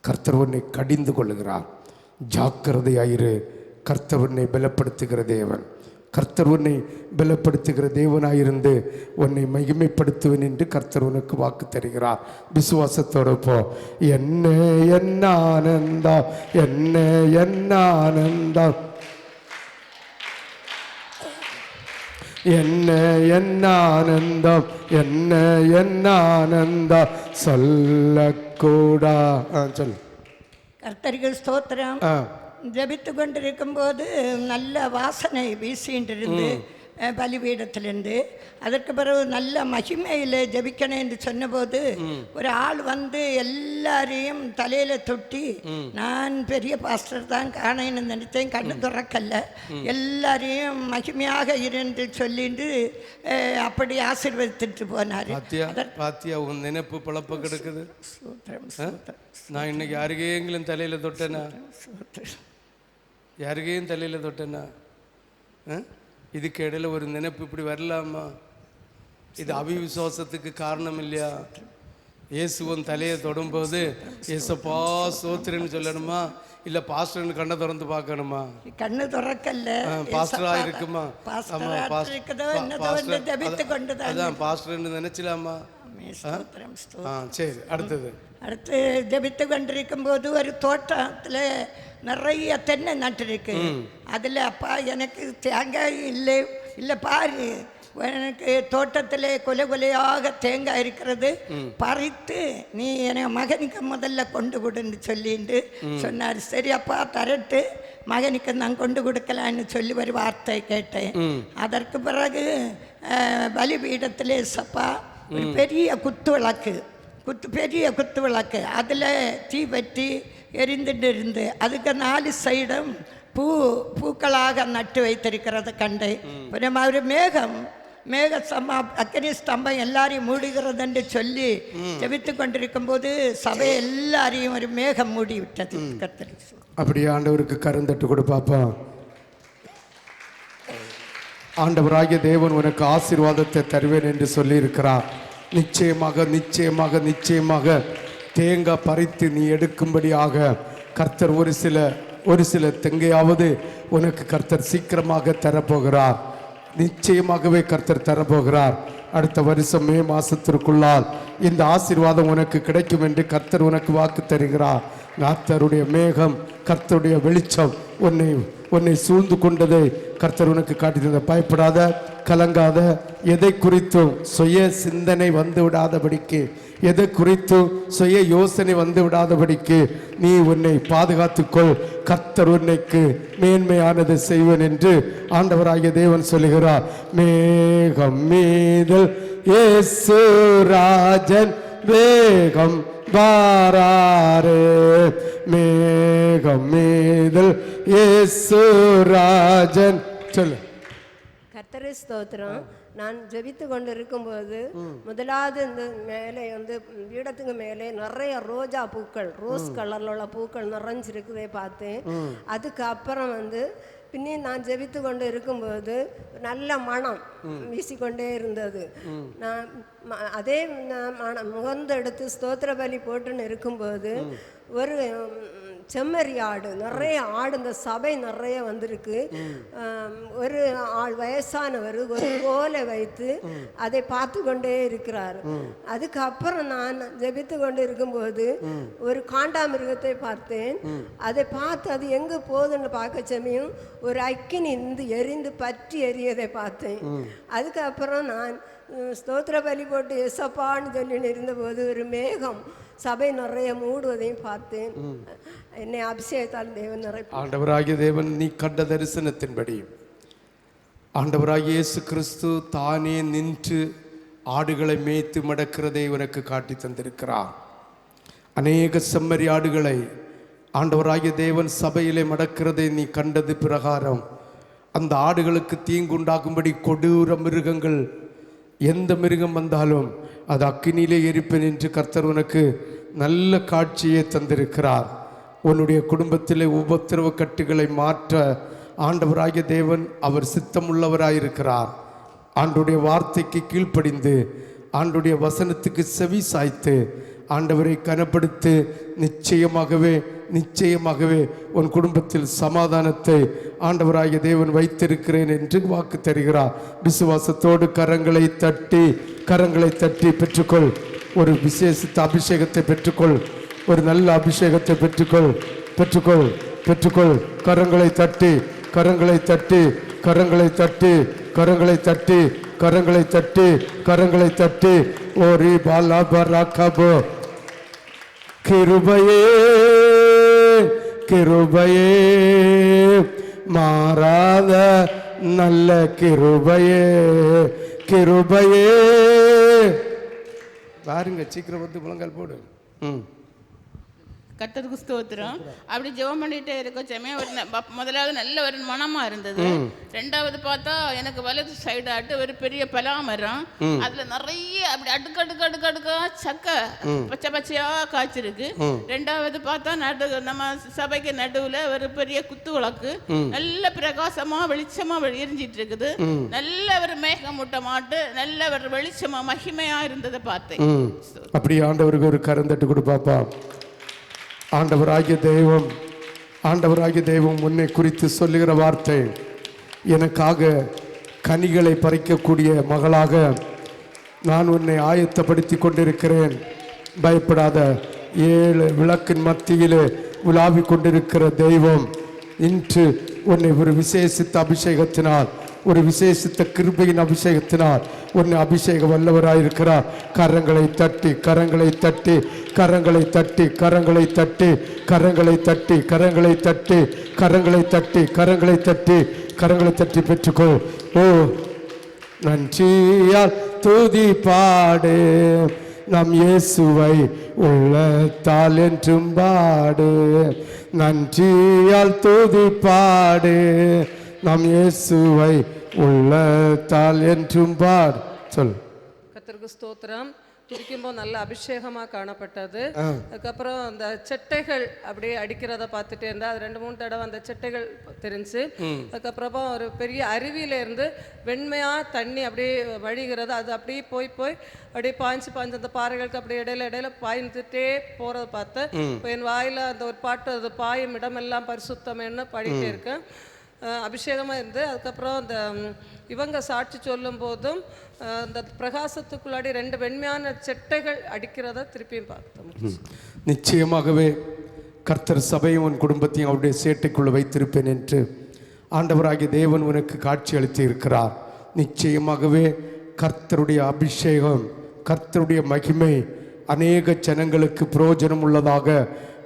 Speaker 2: கர்த்தர் உன்னை கடிந்து கொள்ளுகிறார். ஜாக்கிரதையாயிரு. கர்த்தர் உன்னை பலப்படுத்துகிற தேவன். கர்த்தர் உன்னை பலப்படுத்துகிற தேவனாயிருந்து உன்னை மகிமைப்படுத்துவேன் என்று கர்த்தர் உனக்கு வாக்கு தருகிறார். விசுவாசத்தோடு போ. என்ன ஆனந்தம், என்ன ஆனந்தம், என்ன ஆனந்தம், என்ன ஆனந்தம் சொல்லக்கூடா. சொல்லு.
Speaker 13: கர்த்தருக்கு ஸ்தோத்திரம். ஜபித்து கொண்டிருக்கும் போது நல்ல வாசனை வீசிட்டு இருந்து பலிபீடத்திலிருந்து, அதற்கு பிறகு நல்ல மகிமையில் ஜபிக்கணும் என்று சொன்னபோது ஒரு ஆள் வந்து எல்லாரையும் தலையில தொட்டி, நான் பெரிய பாஸ்டர் தான் காணேன்னு நினைத்தேன், கண்ணு துறக்கல்ல, எல்லாரையும் மகிமையாக இருந்து சொல்லிட்டு அப்படி ஆசீர்வதித்துட்டு போனார்.
Speaker 2: பாத்தியா உன் நினைப்பு பழப்ப கிடக்குது. நான் இன்னைக்கு யாருக்கேங்களும் தலையில தொட்டேனா? யாருக்கையும் தலையில தொட்டேனா? இதுக்கு இடையில ஒரு நினைப்பு இப்படி வரலாமா? இது அவிவிசுவாசத்துக்கு காரணம் இல்லையா? இயேசுவன் தலையை தொடும்போது இயேசப்பா சோத்திரன்னு சொல்லணுமா, இல்ல பாஸ்டர்னு கண்ணை திறந்து பார்க்கணுமா?
Speaker 13: கண்ணு திறக்கல்ல,
Speaker 2: பாஸ்டரா இருக்குமா? அதான் பாஸ்டர்னு நினைச்சலாமா? சரி, அடுத்து
Speaker 13: ஜபித்து கொண்டிருக்கும் போது ஒரு தோட்டத்தில் நிறைய தென்னை நட்டுருக்கு. அதில் அப்பா எனக்கு தேங்காய் இல்லை பாரு, எனக்கு தோட்டத்தில் கொலை கொலையாக தேங்காய் இருக்கிறது, பறித்து நீ என் மகனுக்கு முதல்ல கொண்டு கொடுன்னு சொல்லிட்டு சொன்னார். சரி அப்பா தரட்டு, மகனுக்கு நான் கொண்டு கொடுக்கலான்னு சொல்லி ஒரு வார்த்தை கேட்டேன். அதற்கு பிறகு பலிபீடத்தில் சப்பா ஒரு பெரிய பெரிய குத்து விளக்கு அதில் தீ பற்றி எரிந்துட்டு இருந்து அதுக்கு 4 சைடும் பூக்களாக நட்டு வைத்திருக்கிறது கண்டேன். அப்புறம் ஒரு மேக அக்கினி ஸ்தம்பம் எல்லாரையும் மூடுகிறது என்று சொல்லி ஜெபித்து கொண்டிருக்கும் போது சபை எல்லாரையும் ஒரு மேகம் மூடி விட்டது.
Speaker 2: அப்படியே ஆண்டவருக்கு கருந்தட்டு கொடுப்பாப்பா. ஆண்டவராகிய தேவன் உனக்கு ஆசீர்வாதத்தை தருவேன் என்று சொல்லி இருக்கிறார். நிச்சயமாக நிச்சயமாக நிச்சயமாக தேங்காய் பறித்து நீ எடுக்கும்படியாக கர்த்தர் ஒரு சில தெங்கையாவது உனக்கு கர்த்தர் சீக்கிரமாக தரப்போகிறார். நிச்சயமாகவே கர்த்தர் தரப்போகிறார். அடுத்த வருஷம் மே மாசத்திற்குள்ளால் இந்த ஆசீர்வாதம் உனக்கு கிடைக்கும் என்று கர்த்தர் உனக்கு வாக்கு தருகிறார். கர்த்தருடைய மேகம், கர்த்தருடைய வெளிச்சம் உன்னை சூழ்ந்து கொண்டதை கர்த்தர் உனக்கு காட்டியிருந்த. பயப்படாத, கலங்காத, எதை குறித்தும் சுய சிந்தனை வந்து விடாதபடிக்கு, எதை குறித்தும் சுய யோசனை வந்து விடாதபடிக்கு நீ உன்னை பாதுகாத்துக்கொள். கர்த்தர் உன்னைக்கு மேன்மையானதை செய்வன் என்று ஆண்டவராகிய தேவன் சொல்லுகிறார். மேகம் மீதல் இயேசு ராஜன் வேகம் வாராரே, மேகம் மீதல் இயேசு ராஜன். சொல்லு.
Speaker 14: கர்த்தரே ஸ்தோத்திரம். நான் ஜெபித்து கொண்டு இருக்கும்போது முதலாவது இந்த மேலே வந்து பீடத்துக்கு மேலே நிறைய ரோஜா பூக்கள், ரோஸ் கலர்ல உள்ள பூக்கள் நிறைஞ்சிருக்குதே பார்த்தேன். அதுக்கு அப்புறம் வந்து பின்னே நான் ஜெபித்து கொண்டு இருக்கும்போது நல்ல மனம் வீசிக்கொண்டே இருந்தது. நான் அதே மனம் முகந்து எடுத்து ஸ்தோத்திர பலி போட்டுன்னு இருக்கும்போது ஒரு செம்மறி ஆடு, நிறைய ஆடு, இந்த சபை நிறைய வந்திருக்கு. ஒரு ஆள் வயசானவர் ஒரு கோலை வைத்து அதை பார்த்து கொண்டே இருக்கிறார். அதுக்கப்புறம் நான் ஜெபித்து கொண்டு இருக்கும்போது ஒரு காண்டாமிருகத்தை பார்த்தேன். அதை பார்த்து அது எங்கே போகுதுன்னு பார்க்க சமயம் ஒரு அக்கினி எரிந்து பற்றி எரியதை பார்த்தேன். அதுக்கப்புறம் நான் ஸ்தோத்திர பலி போட்டு எசப்பான்னு சொல்லின்னு இருந்தபோது ஒரு மேகம் சபை நிறைய மூடுவதையும் பார்த்தேன். என்னை அபிஷேகத்தால் தேவன் நிறைய.
Speaker 2: ஆண்டவராகிய தேவன் நீ கண்ட தரிசனத்தின்படி ஆண்டவராகிய இயேசு கிறிஸ்து தானே நின்று ஆடுகளை மேய்த்து மடக்கிறதை உனக்கு காட்டி தந்திருக்கிறார். அநேக செம்மறி ஆடுகளை ஆண்டவராகிய தேவன் சபையிலே மடக்கிறதை நீ கண்டது பிரகாரம் அந்த ஆடுகளுக்கு தீங்குண்டாகும்படி கொடூர மிருகங்கள், எந்த மிருகம் வந்தாலும் அது அக்கினியிலே எரிப்பேன் என்று கர்த்தர் உனக்கு நல்ல காட்சியை தந்திருக்கிறார். உன்னுடைய குடும்பத்திலே உபத்திரவ கட்டுகளை மாற்ற ஆண்டவராகிய தேவன் அவர் சித்தமுள்ளவராயிருக்கிறார். ஆண்டுடைய வார்த்தைக்கு கீழ்ப்படிந்து ஆண்டுடைய வசனத்துக்கு செவி சாய்த்து ஆண்டவரை கனப்படுத்து. நிச்சயமாகவே உன் குடும்பத்தில் சமாதானத்தை ஆண்டவராகிய தேவன் வைத்திருக்கிறேன் என்று வாக்கு தருகிறார். விசுவாசத்தோடு கரங்களை தட்டி பெற்றுக்கொள். ஒரு விசேஷித்த அபிஷேகத்தை பெற்றுக்கொள். ஒரு நல்ல அபிஷேகத்தை பெற்றுக்கொள். கரங்களை தட்டி கரங்களை தட்டி கரங்களை தட்டி கரங்களை தட்டி ஓரி பாலா பராக்கபோ. கிருபையே கிருபையே மாறாத நல்ல கிருபையே கிருபையே. பாருங்க சீக்கிரம் வந்து முழங்கால் போடு.
Speaker 15: கர்த்தருக்கு ஸ்தோத்திரம். அப்படி ஜெபம் பண்ணிட்டே இருக்க சமயம் ஒரு முதலாவது நல்ல ஒரு மனமா இருந்தது. ரெண்டாவது பார்த்தா எனக்கு வலது சைடாட்டு ஒரு பெரிய பலாமரம், அதுல நிறைய அப்படி அடுக்கு அடுக்கு அடுக்கு அடுக்கா சக்கை பச்சை பச்சையா காய்ச்சிருக்கு. ரெண்டாவது பார்த்தா நம்ம சபைக்கு நடுவுல ஒரு பெரிய குத்து விளக்கு நல்ல பிரகாசமா வெளிச்சமா எரிஞ்சிட்டு இருக்குது. நல்ல ஒரு மேகமூட்டமாட்டு நல்ல ஒரு வெளிச்சமா மகிமையா இருந்ததை பார்த்தேன்.
Speaker 2: அப்படி ஆண்டவருக்கு ஒரு கரந்தட்டு கொடு பாப்பா. ஆண்டவராகிய தெய்வம் உன்னை குறித்து சொல்லுகிற வார்த்தை, எனக்காக கனிகளை பறிக்கக்கூடிய மகளாக நான் உன்னை ஆயத்தப்படுத்தி கொண்டிருக்கிறேன். பயப்படாத. 7 விளக்கின் மத்தியிலே உலாவிக் கொண்டிருக்கிற தெய்வம் இன்று உன்னை ஒரு விசேஷித்த அபிஷேகத்தினால், ஒரு விசேஷித்த கிருபையின் அபிஷேகத்தினால் உன்னை அபிஷேக வல்லவராயிருக்கிறார். கரங்களை தட்டி கரங்களை தட்டி கரங்களை தட்டி கரங்களை தட்டி கரங்களை தட்டி கரங்களை தட்டி கரங்களை தட்டி கரங்களை தட்டி கரங்களை தட்டி பெற்றுக்கோ. ஓ நன்றியால் துதி பாடு, நம் இயேசுவை உள்ளத்தால் என்றும் பாடு. நன்றியால் துதி பாடு, நம் இயேசுவை உள்ளத்தால் என்றும் பாடு. சொல்.
Speaker 16: கர்த்தருக்கு ஸ்தோத்திரம். துதிக்கும்போது நல்ல அபிஷேகமாக காணப்பட்டது. அதுக்கப்புறம் அந்த செட்டைகள் அப்படியே அடிக்கிறத பார்த்துட்டே இருந்தால் அது 2-3 தடவை அந்த செட்டைகள் தெரிஞ்சு. அதுக்கப்புறமா ஒரு பெரிய அருவியிலேருந்து வெண்மையாக தண்ணி அப்படியே வழிகிறது. அது அப்படியே போய் அப்படியே பாய்ஞ்சு அந்த பாறைகளுக்கு அப்படியே இடையில பாய்ந்துட்டே போகிறத பார்த்து இப்போ என் வாயில் அந்த ஒரு பாட்டு, அது பாயும் இடமெல்லாம் பரிசுத்தம்னு பாடிட்டே இருக்கேன். அபிஷேகமாக இருந்து அதுக்கப்புறம் அந்த இவங்க சாட்சி சொல்லும் போதும் அந்த பிரகாசத்துக்குள்ளாடி 2 வெண்மையான செட்டைகள் அடிக்கிறத திருப்பியும் பார்த்தோம்.
Speaker 2: நிச்சயமாகவே கர்த்தர் சபையும் உன் குடும்பத்தையும் அவருடைய சேட்டைக்குள்ள வைத்திருப்பேன் என்று ஆண்டவராகிய தேவன் உனக்கு காட்சி அளித்து இருக்கிறார். நிச்சயமாகவே கர்த்தருடைய அபிஷேகம், கர்த்தருடைய மகிமை அநேக ஜனங்களுக்கு பிரயோஜனம் உள்ளதாக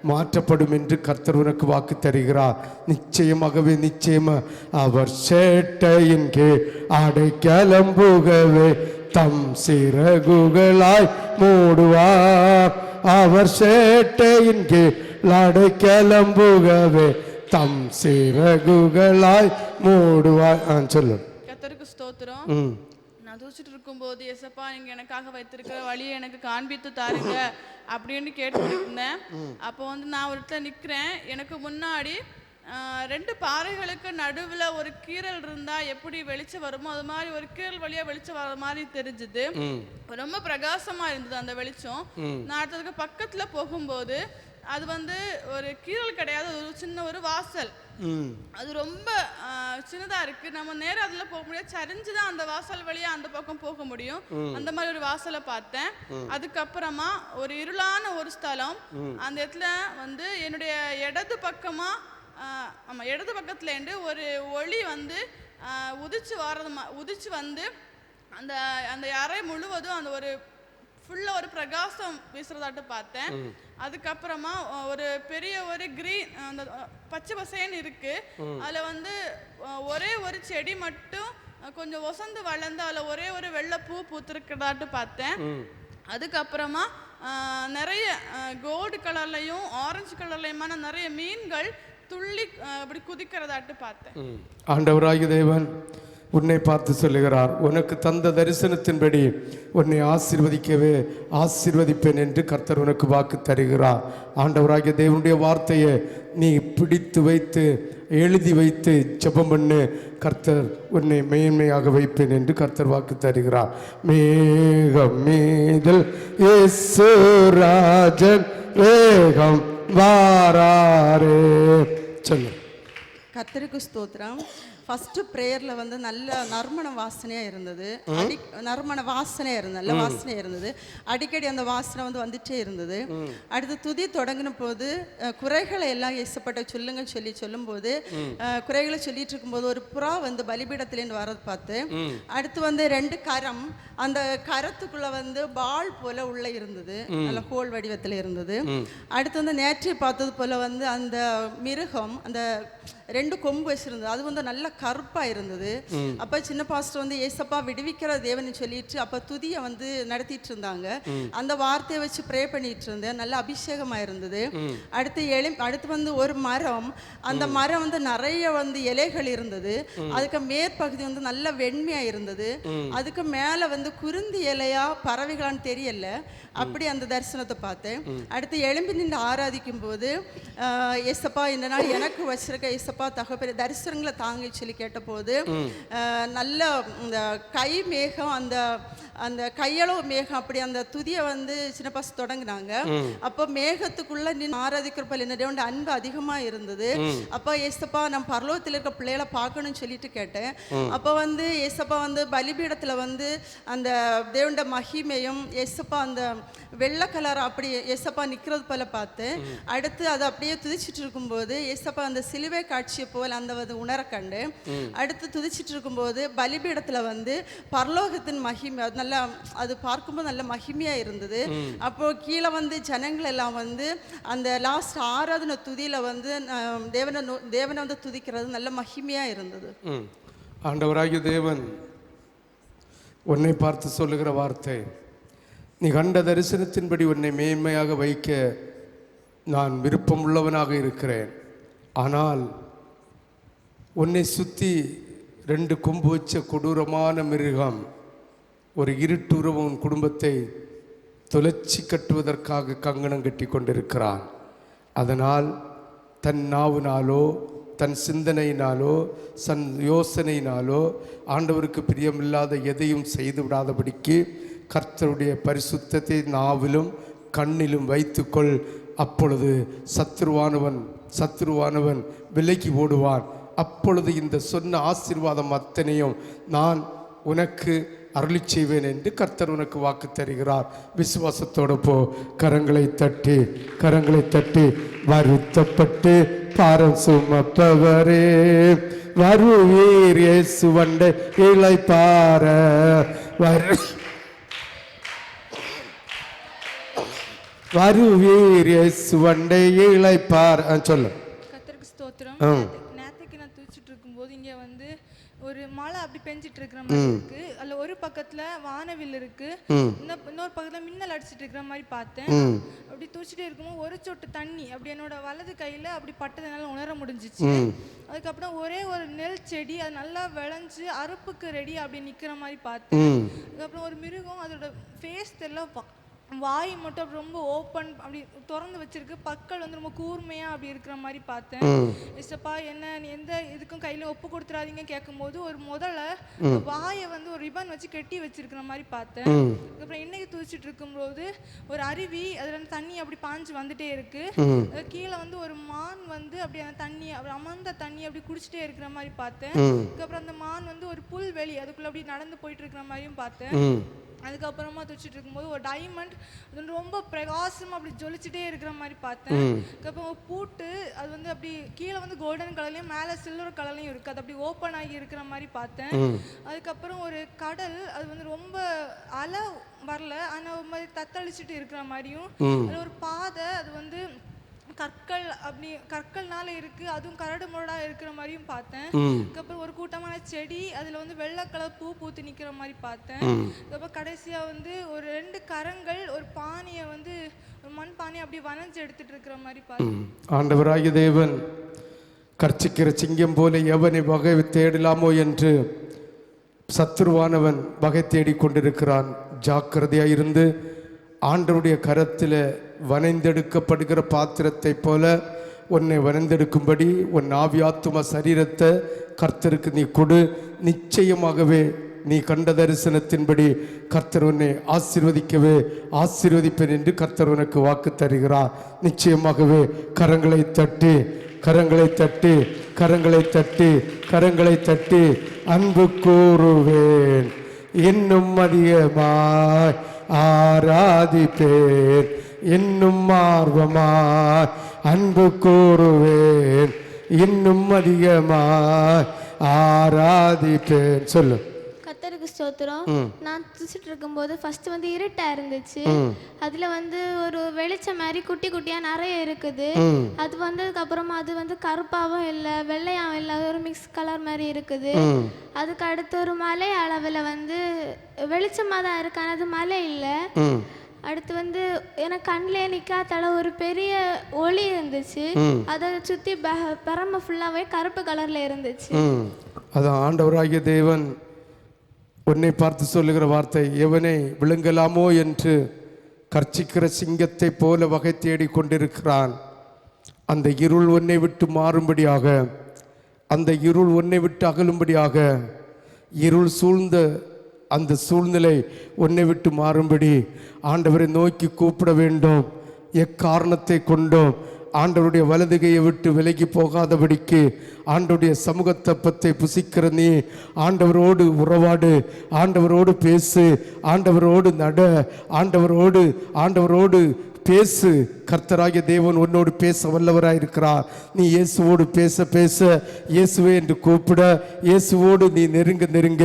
Speaker 2: மாற்றப்படும் என்று கர்த்தர் உனக்கு வாக்கு தருகிறார். நிச்சயமாகவே நிச்சயமா அவர் சேட்டையின் கீழ் அடைக்கலம் புகவே தம் சிறகுகளாய் மூடுவார். அவர் சேட்டையின் கீழ் அடைக்கலம் புகவே தம் சிறகுகளாய் மூடுவார். சொல்லு.
Speaker 17: கர்த்தருக்கு ஸ்தோத்திரம். நான் தூச்சிட்டு இருக்கும்போது எசப்பா நீங்க எனக்காக வைத்திருக்கிற வழியை எனக்கு காண்பித்து தாருங்க அப்படின்னு கேட்டுட்டு இருந்தேன். அப்போ வந்து நான் ஒரு இடத்துல நிற்கிறேன். எனக்கு முன்னாடி 2 பாறைகளுக்கு நடுவில் ஒரு கீறல் இருந்தா எப்படி வெளிச்சம் வருமோ அது மாதிரி ஒரு கீறல் வழியா வெளிச்சம் வர மாதிரி தெரிஞ்சுது. ரொம்ப பிரகாசமா இருந்தது அந்த வெளிச்சம். நான் அடுத்ததுக்கு பக்கத்துல போகும்போது அது வந்து ஒரு கீறல் கிடையாது, ஒரு சின்ன ஒரு வாசல். அது ரொம்ப சின்னதா இருக்கு. நம்ம நேரம் அதுல போக முடியாது, சரிஞ்சுதான் அந்த வாசல் வழியா அந்த பக்கம் போக முடியும். அந்த மாதிரி ஒரு வாசலை பார்த்தேன். அதுக்கப்புறமா ஒரு இருளான ஒரு ஸ்தலம். அந்த இடத்துல வந்து என்னுடைய இடது பக்கமா இடது பக்கத்துல இருந்து ஒரு ஒளி வந்து உதிச்சு வந்து அந்த அந்த அறை முழுவதும் அந்த ஒரு ஃபுல்லாக ஒரு பிரகாசம் வீசுறதாட்டு பார்த்தேன். அதுக்கப்புறமா ஒரு பெரிய ஒரு கிரீன் அந்த பச்சை பசேன்னு இருக்கு. அதில் வந்து ஒரே ஒரு செடி மட்டும் கொஞ்சம் ஒசந்து வளர்ந்து அதில் ஒரே ஒரு வெள்ளை பூ பூத்திருக்கிறதாட்டு பார்த்தேன். அதுக்கப்புறமா நிறைய கோல்டு கலர்லையும் ஆரஞ்சு கலர்லையுமான நிறைய மீன்கள் துள்ளி அப்படி குதிக்கிறதாட்டு பார்த்தேன்.
Speaker 2: ஆண்டவராகிய தேவன் உன்னை பார்த்து சொல்லுகிறார், உனக்கு தந்த தரிசனத்தின்படி உன்னை ஆசீர்வதிப்பேன் என்று கர்த்தர் உனக்கு வாக்கு தருகிறார். ஆண்டவராகிய தேவனுடைய வார்த்தையை நீ பிடித்து வைத்து எழுதி வைத்து ஜெபம் பண்ணு. கர்த்தர் உன்னை மேன்மையாக வைப்பேன் என்று கர்த்தர் வாக்கு தருகிறார். மேகம் மீதில் இயேசு ராஜன் வேகம் வாராரே. சொல்லு.
Speaker 18: கர்த்தருக்கு ஸ்தோத்திரம். ஃபஸ்ட்டு ப்ரேயரில் வந்து நல்ல நறுமண வாசனையாக இருந்தது. நறுமண வாசனையாக இருந்தது, நல்ல வாசனையாக இருந்தது. அடிக்கடி அந்த வாசனை வந்து வந்துட்டே இருந்தது. அடுத்து துதி தொடங்கின போது குறைகளை எல்லாம் இயேசப்பட்ட சொல்லுங்கன்னு சொல்லும்போது குறைகளை சொல்லிட்டு இருக்கும்போது ஒரு புறா வந்து பலிபீடத்துலேருந்து வரது பார்த்து, அடுத்து வந்து 2 கரம், அந்த கரத்துக்குள்ள வந்து பால் போல உள்ள இருந்தது, நல்ல ஹோல் வடிவத்தில் இருந்தது. அடுத்து வந்து நேற்று பார்த்தது போல வந்து அந்த மிருகம் அந்த 2 கொம்பு வச்சிருந்தது, அது வந்து நல்ல கருப்பாக இருந்தது. அப்போ சின்ன பாஸ்டர் வந்து ஏசப்பா விடுவிக்கிற தேவனை சொல்லிட்டு அப்போ துதியை வந்து நடத்திட்டு இருந்தாங்க. அந்த வார்த்தையை வச்சு ப்ரே பண்ணிட்டு இருந்தேன். நல்ல அபிஷேகமாக இருந்தது. அடுத்து வந்து ஒரு மரம், அந்த மரம் வந்து நிறைய வந்து இலைகள் இருந்தது. அதுக்கு மேற்பகுதி வந்து நல்ல வெண்மையாக இருந்தது. அதுக்கு மேலே வந்து குருந்தி இலையா பறவைகளான்னு தெரியல, அப்படி அந்த தரிசனத்தை பார்த்தேன். அடுத்து எழும்பி நின்று ஆராதிக்கும் போது ஏசப்பா இந்த நாள் எனக்கு வச்சிருக்க ஏசப்பா தகப்பெரிய தரிசனங்களை தாங்க சொல்லி கேட்டபோது நல்ல இந்த கை மேகம், அந்த கையளவு மேகம், அப்படி அந்த துதியை வந்து சின்ன பாச தொடங்கினாங்க. அப்போ மேகத்துக்குள்ள நின்று ஆராதிக்கிறப்ப என்னோட அன்பு அதிகமாக இருந்தது. அப்போ ஏசப்பா நான் பரலோகத்தில் இருக்க பிள்ளைகளை பார்க்கணும்னு சொல்லிட்டு கேட்டேன். அப்போ வந்து ஏசப்பா வந்து பலிபீடத்தில் வந்து அந்த தேவண்ட மகிமையும் ஏசப்பா அந்த வெள்ளை கலர் அப்படி ஏசப்பா நிற்கிறது போல பார்த்தேன். அடுத்து அதை அப்படியே துதிச்சிட்டு இருக்கும்போது ஏசப்பா அந்த சிலுவை காட்சியை போல் அந்த உணர கண்டு, அடுத்து துதிச்சிட்டு இருக்கும்போது பலிபீடத்தில் வந்து பரலோகத்தின் மகிமை நல்லா அது பார்க்கும்போது நல்ல மகிமையாக இருந்தது. அப்போ கீழே வந்து ஜனங்கள் எல்லாம் வந்து அந்த லாஸ்ட் ஆராதனை துதியில் வந்து தேவனை வந்து துதிக்கிறது நல்ல மகிமையாக இருந்தது.
Speaker 2: ஆண்டவராகிய தேவன் உன்னை பார்த்து சொல்லுகிற வார்த்தை, நீ கண்ட தரிசனத்தின்படி உன்னை மேன்மையாக வைக்க நான் விருப்பம் உள்ளவனாக இருக்கிறேன். ஆனால் உன்னை சுற்றி 2 கொம்பு வச்ச கொடூரமான மிருகம் ஒரு இருட்டுறவு உன் குடும்பத்தை தொலைச்சி கட்டுவதற்காக கங்கணம் கட்டி கொண்டிருக்கிறான். அதனால் தன் நாவினாலோ தன் சிந்தனையினாலோ தன் யோசனையினாலோ ஆண்டவருக்கு பிரியமில்லாத எதையும் செய்து விடாதபடிக்கு கர்த்தருடைய பரிசுத்தத்தை நாவிலும் கண்ணிலும் வைத்துக்கொள். அப்பொழுது சத்துருவானவன் விலகி ஓடுவான். அப்பொழுது இந்த சொன்ன ஆசீர்வாதம் அத்தனையும் நான் உனக்கு அருளி செய்வேன் என்று கர்த்தர் உனக்கு வாக்கு தருகிறார். விசுவாசத்தோடு போ. கரங்களை தட்டி வருத்தப்பட்டு பாரம் சுமப்பவரே வருவீர் இயேசு வண்டை இளைப்பார வருவீர் இயேசு வண்டை இளைப்பார சொல்ல.
Speaker 12: கர்த்தருக்கு ஸ்தோத்திரம். நேத்துக்கு நான் துதிச்சிட்டு இருக்கும்போது இங்க வந்து ஒரு மழை அப்படி பெஞ்சிட்டு இருக்கிற மாதிரி இருக்கு. அதுல ஒரு பக்கத்துல வானவில் இருக்கு, இன்னொரு பக்கத்துல மின்னல் அடிச்சிட்டு இருக்கிற மாதிரி பார்த்தேன். அப்படி துடிச்சிட்டே இருக்கும்போது ஒரு சொட்டு தண்ணி அப்படி என்னோட வலது கையில அப்படி பட்டதுனால உணர முடிஞ்சிச்சு. அதுக்கப்புறம் ஒரே ஒரு நெல் செடி அது நல்லா விளைஞ்சு அறுப்புக்கு ரெடி அப்படி நிக்கிற மாதிரி பார்த்தேன். அதுக்கப்புறம் ஒரு மிருகம் அதோட ஃபேஸ் எல்லாம் வாய் மட்டும் அப்படி ரொம்ப ஓப்பன் அப்படி திறந்து வச்சிருக்கு, பற்கள் வந்து ரொம்ப கூர்மையா அப்படி இருக்கிற மாதிரி பார்த்தேன். ஏசப்பா என்ன எந்த இதுக்கும் கையில ஒப்பு கொடுத்துறாதீங்க கேட்கும்போது ஒரு முதல்ல வாயை வந்து ஒரு ரிபன் வச்சு கட்டி வச்சிருக்கிற மாதிரி பார்த்தேன். அதுக்கப்புறம் இன்னைக்கு துதிச்சிட்டு இருக்கும்போது ஒரு அருவி அதுல தண்ணி அப்படி பாஞ்சு வந்துட்டே இருக்கு. கீழே வந்து ஒரு மான் வந்து அப்படி அந்த தண்ணி அப்படி அமர்ந்த தண்ணி அப்படி குடிச்சிட்டே இருக்கிற மாதிரி பார்த்தேன். அதுக்கப்புறம் அந்த மான் வந்து ஒரு புல்வெளி அதுக்குள்ள அப்படி நடந்து போயிட்டு இருக்கிற மாதிரியும் பார்த்தேன். அதுக்கப்புறமா துடிச்சிட்டு இருக்கும்போது ஒரு டைமண்ட் அது வந்து ரொம்ப பிரகாசமாக அப்படி ஜொலிச்சுட்டே இருக்கிற மாதிரி பார்த்தேன். அதுக்கப்புறம் பூட்டு அது வந்து அப்படி கீழே வந்து கோல்டன் கலர்லையும் மேலே சில்வர் கலர்லையும் இருக்குது, அது அப்படி ஓப்பன் ஆகி இருக்கிற மாதிரி பார்த்தேன். அதுக்கப்புறம் ஒரு கடல் அது வந்து ரொம்ப அலை வரல ஆனால் ஒரு மாதிரி தத்தளிச்சுட்டு இருக்கிற மாதிரியும், அது ஒரு பாதை அது வந்து கற்கள் அப்படி கற்கள்னால இருக்கு, அதுவும் கரடு முரடா இருக்கிற மாதிரியும் பார்த்தேன். அதுக்கப்புறம் ஒரு கூட்டமான செடி அதுல வந்து வெள்ளை கலர் பூ பூத்து நிக்கிற மாதிரி பார்த்தேன். அதுக்கப்புறம் கடைசியா வந்து ஒரு 2 கரங்கள் ஒரு பானையை வந்து ஒரு மண் பானையை அப்படி வனைஞ்சு எடுத்துட்டு இருக்கிற மாதிரி பார்த்தேன்.
Speaker 2: ஆண்டவராகிய தேவன் கர்ச்சிக்கிற சிங்கம் போல எவனை வகை தேடலாமோ என்று சத்துருவானவன் வகை தேடிக்கொண்டிருக்கிறான். ஜாக்கிரதையாயிருந்து ஆண்டவருடைய கரத்தில் வனைந்தெடுக்கப்படுகிற பாத்திரத்தை போல உன்னை வனைந்தெடுக்கும்படி உன் ஆவியாத்தும சரீரத்தை கர்த்தருக்கு நீ கொடு. நிச்சயமாகவே நீ கண்ட தரிசனத்தின்படி கர்த்தர் உன்னை ஆசீர்வதிப்பேன் என்று கர்த்தர் உனக்கு வாக்கு தருகிறார். நிச்சயமாகவே கரங்களை தட்டி கரங்களை தட்டி கரங்களை தட்டி அன்பு கூறுவேன், இன்னும் அதிகமாய் ஆராதிப்பேன், இன்னும் ஆர்வமாய் அன்பு கூறுவேன், இன்னும் அதிகமாய் ஆராதிப்பேன். சொல்லு.
Speaker 3: கர்த்தருக்கு ஸ்தோத்திரம். நான் துதிச்சிட்டு இருக்கும்போது ஃபர்ஸ்ட் வந்து இருட்டா இருந்துச்சு. அதுல வந்து ஒரு வெளிச்சம் மாதிரி குட்டி குட்டியா நிறைய இருக்குது. அது வந்ததுக்கு அப்புறமா அது வந்து கருப்பாவும் இல்லை வெள்ளையாவும் இல்லை, ஒரு மிக்ஸ் கலர் மாதிரி இருக்குது. அதுக்கு அடுத்து ஒரு மலை அளவில் வந்து வெளிச்சமாக தான் இருக்கு, ஆனால் அது மலை இல்லை. அடுத்து வந்து எனக்கு கண்ணிலே நிற்காத ஒரு பெரிய ஒளி இருந்துச்சு. அதை சுற்றி பரம ஃபுல்லாகவே கருப்பு கலரில் இருந்துச்சு.
Speaker 2: அதான் ஆண்டவராகிய தேவன் உன்னை பார்த்து சொல்லுகிற வார்த்தை, எவனை விழுங்கலாமோ என்று கர்ச்சிக்கிற சிங்கத்தை போல வகை தேடி கொண்டிருக்கிறான். அந்த இருள் உன்னை விட்டு மாறும்படியாக, அந்த இருள் உன்னை விட்டு அகலும்படியாக, இருள் சூழ்ந்த அந்த சூழ்நிலை உன்னை விட்டு மாறும்படி ஆண்டவரை நோக்கி கூப்பிட வேண்டும். எக்காரணத்தை கொண்டோம் ஆண்டவருடைய வலதுகையை விட்டு விலகி போகாதபடிக்கு ஆண்டவருடைய சமூகத்தப்பத்தை புசிக்கிற நீ ஆண்டவரோடு உறவாடு, ஆண்டவரோடு பேசு, ஆண்டவரோடு நட, ஆண்டவரோடு பேசு. கர்த்தராகிய தேவன் உன்னோடு பேச வல்லவராயிருக்கிறார். நீ இயேசுவோடு பேச பேச, இயேசுவே என்று கூப்பிட, இயேசுவோடு நீ நெருங்க நெருங்க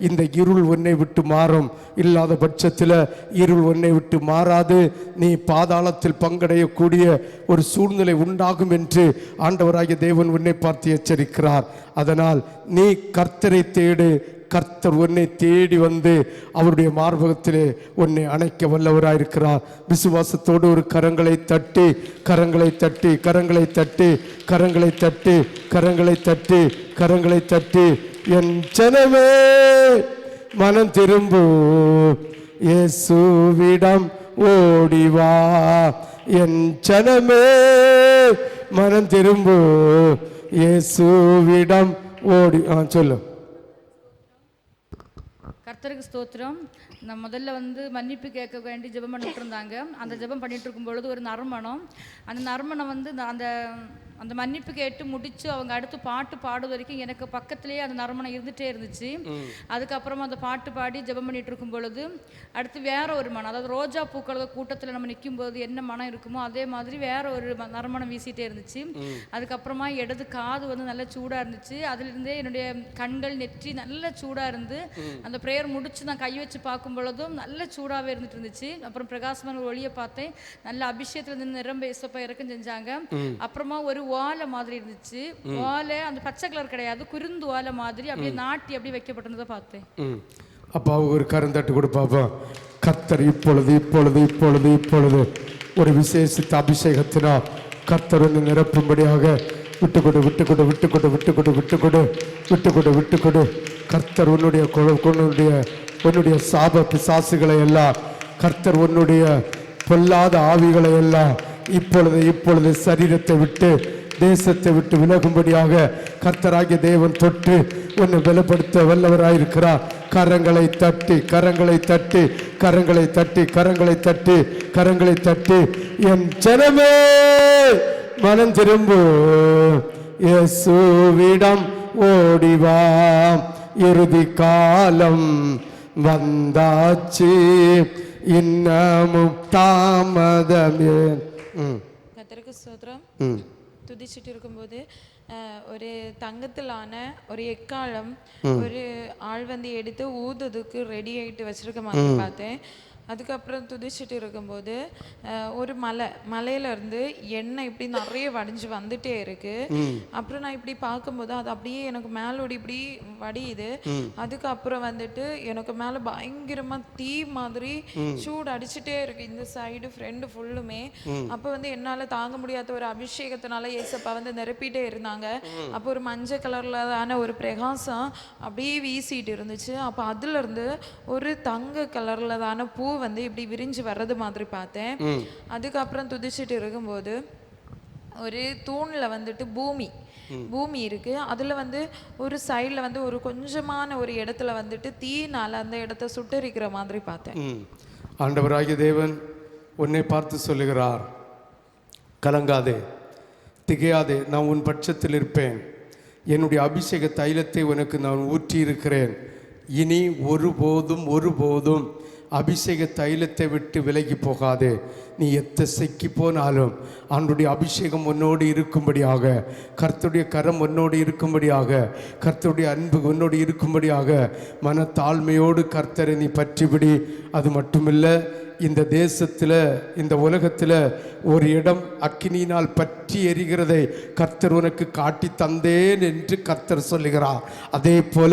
Speaker 2: இந்த இருள் உன்னை விட்டு மாறும். இல்லாத பட்சத்தில் இருள் உன்னை விட்டு மாறாது. நீ பாதாளத்தில் பங்கடையக்கூடிய ஒரு சூழ்நிலை உண்டாகும் என்று ஆண்டவராகிய தேவன் உன்னை பார்த்து எச்சரிக்கிறார். அதனால் நீ கர்த்தரை தேடு. கர்த்தர் உன்னை தேடி வந்து அவருடைய மார்பகத்திலே உன்னை அணைக்க வல்லவராயிருக்கிறார். விசுவாசத்தோடு ஒரு கரங்களை தட்டி கரங்களை தட்டி கரங்களை தட்டி கரங்களை தட்டி கரங்களை தட்டி கரங்களை தட்டி, என் ஜனமே மனம் திரும்பு, இயேசுவிடம் ஓடிவா. என் ஜனமே மனம் திரும்பு, இயேசுவிடம் ஓடி. சொல்லு.
Speaker 19: கர்த்தருக்கு ஸ்தோத்திரம். நான் முதல்ல வந்து மன்னிப்பு கேட்க வேண்டி ஜெபம் பண்ணிட்டு இருந்தாங்க. அந்த ஜெபம் பண்ணிட்டு இருக்கும் பொழுது ஒரு நறுமணம், அந்த நறுமணம் வந்து அந்த அந்த மன்னிப்பு கேட்டு முடிச்சு அவங்க அடுத்து பாட்டு பாடுவது வரைக்கும் எனக்கு பக்கத்துலேயே அந்த நறுமணம் இருந்துகிட்டே இருந்துச்சு. அதுக்கப்புறமா அந்த பாட்டு பாடி ஜெபம் பண்ணிட்டு இருக்கும் பொழுது அடுத்து வேற ஒரு மனம், அதாவது ரோஜா பூக்கள கூட்டத்தில் நம்ம நிற்கும் போது என்ன மனம் இருக்குமோ அதே மாதிரி வேற ஒரு நறுமணம் வீசிட்டே இருந்துச்சு. அதுக்கப்புறமா இடது காது வந்து நல்லா சூடாக இருந்துச்சு. அதுலேருந்தே என்னுடைய கண்கள் நெற்றி நல்ல சூடாக இருந்து அந்த ப்ரேயர் முடிச்சு நான் கை வச்சு பார்க்கும் பொழுதும் நல்ல சூடாகவே இருந்துட்டு இருந்துச்சு. அப்புறம் பிரகாசமான ஒரு ஒளியை பார்த்தேன். நல்ல அபிஷேகத்துலேருந்து நிரம்ப இசப்பா இறக்கம் செஞ்சாங்க. அப்புறமா ஒரு ஓலை மாதிரி இருந்துச்சு. ஓலை அந்த பச்சை கலர் கிடையாது, குருந்து ஓலை மாதிரி அப்படியே நாட்டி அப்படியே வைக்கப்பட்டிருந்ததை பார்த்தேன்.
Speaker 2: அப்பா ஒரு கருந்தட்டு கொடுப்பாப்பா. கர்த்தர் இப்பொழுது இப்பொழுது இப்பொழுது இப்பொழுது ஒரு விசேஷித்த அபிஷேகத்தினால் கர்த்தர் வந்து நிரப்பும்படியாக விட்டுக்கொடு விட்டுக்கொடு விட்டுக்கொடு விட்டுக்கொடு விட்டுக்கொடு விட்டுக்கொடு விட்டுக்கொடு. கர்த்தர் உன்னுடைய சாப பிசாசுகளை எல்லாம், கர்த்தர் உன்னுடைய பொல்லாத ஆவிகளை எல்லாம் இப்பொழுது சரீரத்தை விட்டு தேசத்தை விட்டு விலகும்படியாக கர்த்தராகிய தேவன் தொட்டு உன்னை பலப்படுத்த வல்லவராயிருக்கிறார். கரங்களை தட்டி கரங்களை தட்டி கரங்களை தட்டி கரங்களை தட்டி கரங்களை தட்டி, என் ஜனமே மனம் திரும்பு, இயேசுவிடம் ஓடிவா. இறுதி காலம் வந்தாச்சு, இன்னமும் தாமதமே.
Speaker 20: கர்த்தருக்கு ஸ்தோத்திரம். துதிச்சுட்டு இருக்கும்போது ஒரு தங்கத்திலான ஒரு எக்காலம் ஒரு ஆள் வந்து எடுத்து ஊதுறதுக்கு ரெடி ஆகிட்டு வச்சிருக்க மாதிரி பார்த்தேன். அதுக்கப்புறம் துதிச்சுட்டு இருக்கும்போது ஒரு மலையிலேருந்து எண்ணெய் இப்படி நிறைய வடிஞ்சு வந்துட்டே இருக்கு. அப்புறம் நான் இப்படி பார்க்கும்போது அது அப்படியே எனக்கு மேலோடி இப்படி வடியுது. அதுக்கப்புறம் வந்துட்டு எனக்கு மேலே பயங்கரமாக தீ மாதிரி சூடு அடிச்சுட்டே இருக்கு, இந்த சைடு ஃப்ரெண்டு ஃபுல்லுமே. அப்போ வந்து என்னால் தாங்க முடியாத ஒரு அபிஷேகத்தினால ஏசப்பா வந்து நிரப்பிட்டே இருந்தாங்க. அப்போ ஒரு மஞ்சள் கலர்லான ஒரு பிரகாசம் அப்படியே வீசிட்டு இருந்துச்சு. அப்போ அதுலேருந்து ஒரு தங்க கலர்ல தான பூ வந்து இப்படி விரிஞ்சு வர்றது மாதிரி பார்த்தேன். அதுக்கப்புறம் துதிச்சுட்டு இருக்கும்போது ஒரு தூணில் வந்துட்டு பூமி இருக்கு. அதில் வந்து ஒரு சைடில் வந்து ஒரு கொஞ்சமான ஒரு இடத்துல வந்துட்டு தீனால அந்த இடத்த சுட்டரிக்கிற மாதிரி பார்த்தேன்.
Speaker 2: ஆண்டவராகிய தேவன் உன்னை பார்த்து சொல்லுகிறார், கலங்காதே, திகையாதே, நான் உன் பட்சத்தில் இருப்பேன். என்னுடைய அபிஷேக தைலத்தை உனக்கு நான் ஊற்றி இருக்கிறேன். இனி ஒருபோதும் அபிஷேக தைலத்தை விட்டு விலகி போகாதே. நீ எத்தசைக்கு போனாலும் அவனுடைய அபிஷேகம் உன்னோடு இருக்கும்படியாக, கர்த்தருடைய கரம் உன்னோடு இருக்கும்படியாக, கர்த்தருடைய அன்பு உன்னோடு இருக்கும்படியாக மனத்தாழ்மையோடு கர்த்தரை நீ பற்றிவிடி. அது மட்டுமில்லை, இந்த தேசத்தில், இந்த உலகத்தில் ஒரு இடம் அக்கினியினால் பற்றி எரிகிறதை கர்த்தர் உனக்கு காட்டி தந்தேன் என்று கர்த்தர் சொல்லுகிறார். அதே போல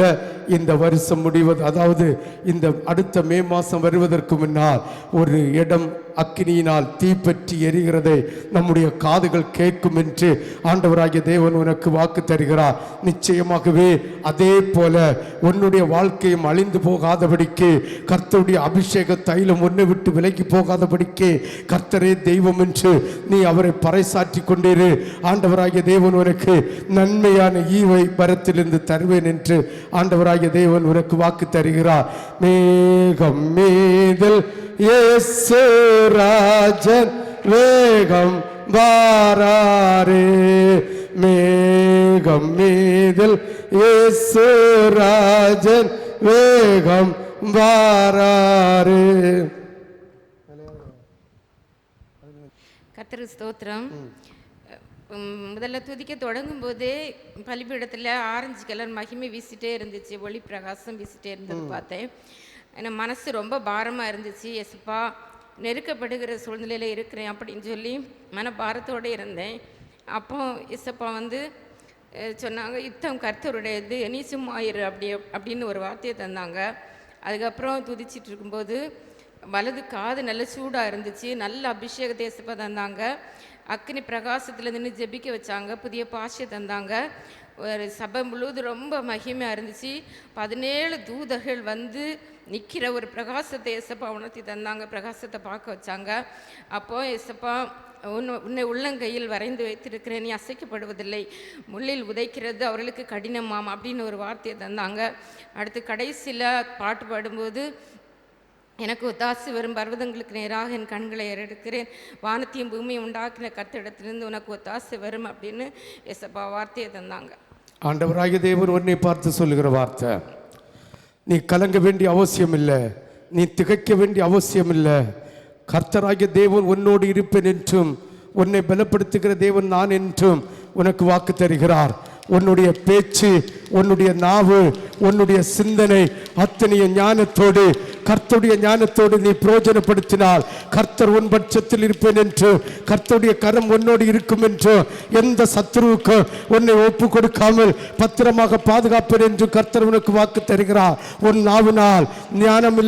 Speaker 2: இந்த வருஷம் முடிவது, அதாவது இந்த அடுத்த மே மாதம் வருவதற்கு முன்னால் ஒரு இடம் அக்கினியினால் தீப்பற்றி எரிகிறதை நம்முடைய காதுகள் கேட்கும் என்று ஆண்டவராகிய தேவன் உனக்கு வாக்கு தருகிறார். நிச்சயமாகவே அதே போல உன்னுடைய வாழ்க்கையும் அழிந்து போகாதபடிக்கு, கர்த்தருடைய அபிஷேக தைலம் ஒன்றை விட்டு விலகி போகாதபடிக்கு கர்த்தரே தெய்வம் என்று நீ அவரை பறைசாற்றி கொண்டிரு. ஆண்டவராகிய தேவன் உனக்கு நன்மையான ஈவை வரத்திலிருந்து தருவேன் என்று ஆண்டவராகிய தேவன் உனக்கு வாக்கு தருகிறார். மேகம் மீதில் இயேசு ராஜன் வேகம் வாராரே. மேகம் மீதில் இயேசு ராஜன் வேகம் வாராரே.
Speaker 21: கர்த்தருக்கு ஸ்தோத்திரம். முதல்ல துதிக்க தொடங்கும் போதே பலிபீடத்தில் ஆரஞ்சு கலர் மகிமை வீசிட்டே இருந்துச்சு, ஒளி பிரகாசம் வீசிட்டே இருந்தது பார்த்தேன். எனக்கு மனசு ரொம்ப பாரமாக இருந்துச்சு. எஸ்ப்பா, நெருக்கப்படுகிற சூழ்நிலையில் இருக்கிறேன் அப்படின்னு சொல்லி மனபாரத்தோடு இருந்தேன். அப்போ எஸ்ப்பா சொன்னாங்க, யுத்தம் கர்த்தருடையது, நீ சும்மா இரு அப்படின்னு ஒரு வார்த்தையை தந்தாங்க. அதுக்கப்புறம் துதிச்சிட்டு இருக்கும்போது வலது காது நல்ல சூடாக இருந்துச்சு. நல்ல அபிஷேகத்தை எஸ்ப்பா தந்தாங்க. அக்னி பிரகாசத்தில் நின்று ஜெபிக்க வச்சாங்க. புதிய பாஷை தந்தாங்க. ஒரு சபை முழுவதும் ரொம்ப மகிமையாக இருந்துச்சு. 17 தூதர்கள் நிற்கிற ஒரு பிரகாசத்தை எஸ்ப்பா உணர்த்தி தந்தாங்க. பிரகாசத்தை பார்க்க வச்சாங்க. அப்போது எஸ்ப்பா, உன்னை உள்ளங்கையில் வரைந்து வைத்திருக்கிறேன், நீ அசைக்கப்படுவதில்லை, முள்ளில் உதைக்கிறது அவர்களுக்கு கடினமாம் அப்படின்னு ஒரு வார்த்தையை தந்தாங்க. அடுத்து கடைசியில் பாட்டு பாடும்போது, எனக்கு ஒத்தாசை வரும் பர்வதங்களுக்கு நேராக என் கண்களை ஏறெடுக்கிறேன், வானத்தையும் பூமியும் உண்டாக்கின கர்த்தரிடத்திலிருந்து உனக்கு ஒத்தாசை வரும் அப்படின்னு எஸ்ப்பா வார்த்தையை தந்தாங்க.
Speaker 2: ஆண்டவராகிய தேவன் உன்னை பார்த்து சொல்லுகிற வார்த்தை, நீ கலங்க வேண்டிய அவசியம் இல்லை, நீ திகைக்க வேண்டிய அவசியம் இல்லை. கர்த்தராகிய தேவன் உன்னோடு இருப்பேன் என்றும் உன்னை பலப்படுத்துகிற தேவன் நான் என்றும் உனக்கு வாக்கு தருகிறார். உன்னுடைய பேச்சு, உன்னுடைய நாவு, உன்னுடைய சிந்தனை அத்தனைய ஞானத்தோடு, கர்த்தருடைய ஞானத்தோடு நீ பிரயோஜனப்படுத்தினால் கர்த்தர் உன் பட்சத்தில் இருப்பேன் என்று, கர்த்தருடைய கரம் உன்னோடு இருக்கும் என்று, எந்த சத்துருவுக்கும் உன்னை ஒப்பு கொடுக்காமல் பத்திரமாக பாதுகாப்பேன் என்று கர்த்தர் உனக்கு வாக்கு தருகிறார். உன் நாவினால் ஞானம்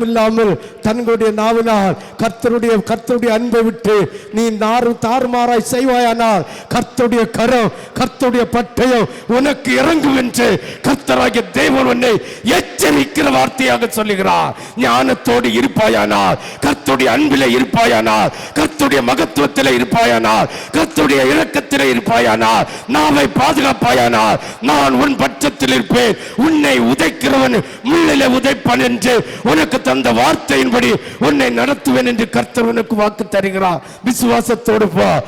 Speaker 2: இல்லாமல் தங்களுடைய நாவினால் கர்த்தருடைய அன்பை விட்டு நீ தாறுமாறாய் செய்வாயானால் கர்த்தருடைய கரம், கர்த்தருடைய பட்டயம் உனக்கு இறங்கும் என்று கர்த்தராகிய தேவன் உன்னை எச்சரிக்கிற வார்த்தையாக சொல்லுகிறார். ஞானத்தோடு இருப்பாயானால், கர்த்தருடைய அன்பிலே இருப்பாயானால், கர்த்தருடைய மகத்துவத்திலே இருப்பாயானால், கர்த்தருடைய இரக்கத்திலே இருப்பாயானால், நாவை பாதுகாப்பாயானால், நான் உன் பட்சத்தில் இருப்பேன், உன்னை உதைக்கிறவன் முள்ளிலே உதைப்பான் என்று உனக்கு தந்த வார்த்தையின்படி உன்னை நடத்துவேன் என்று கர்த்தர் உனக்கு வாக்கு தருகிறார். விசுவாசத்தோடு போ.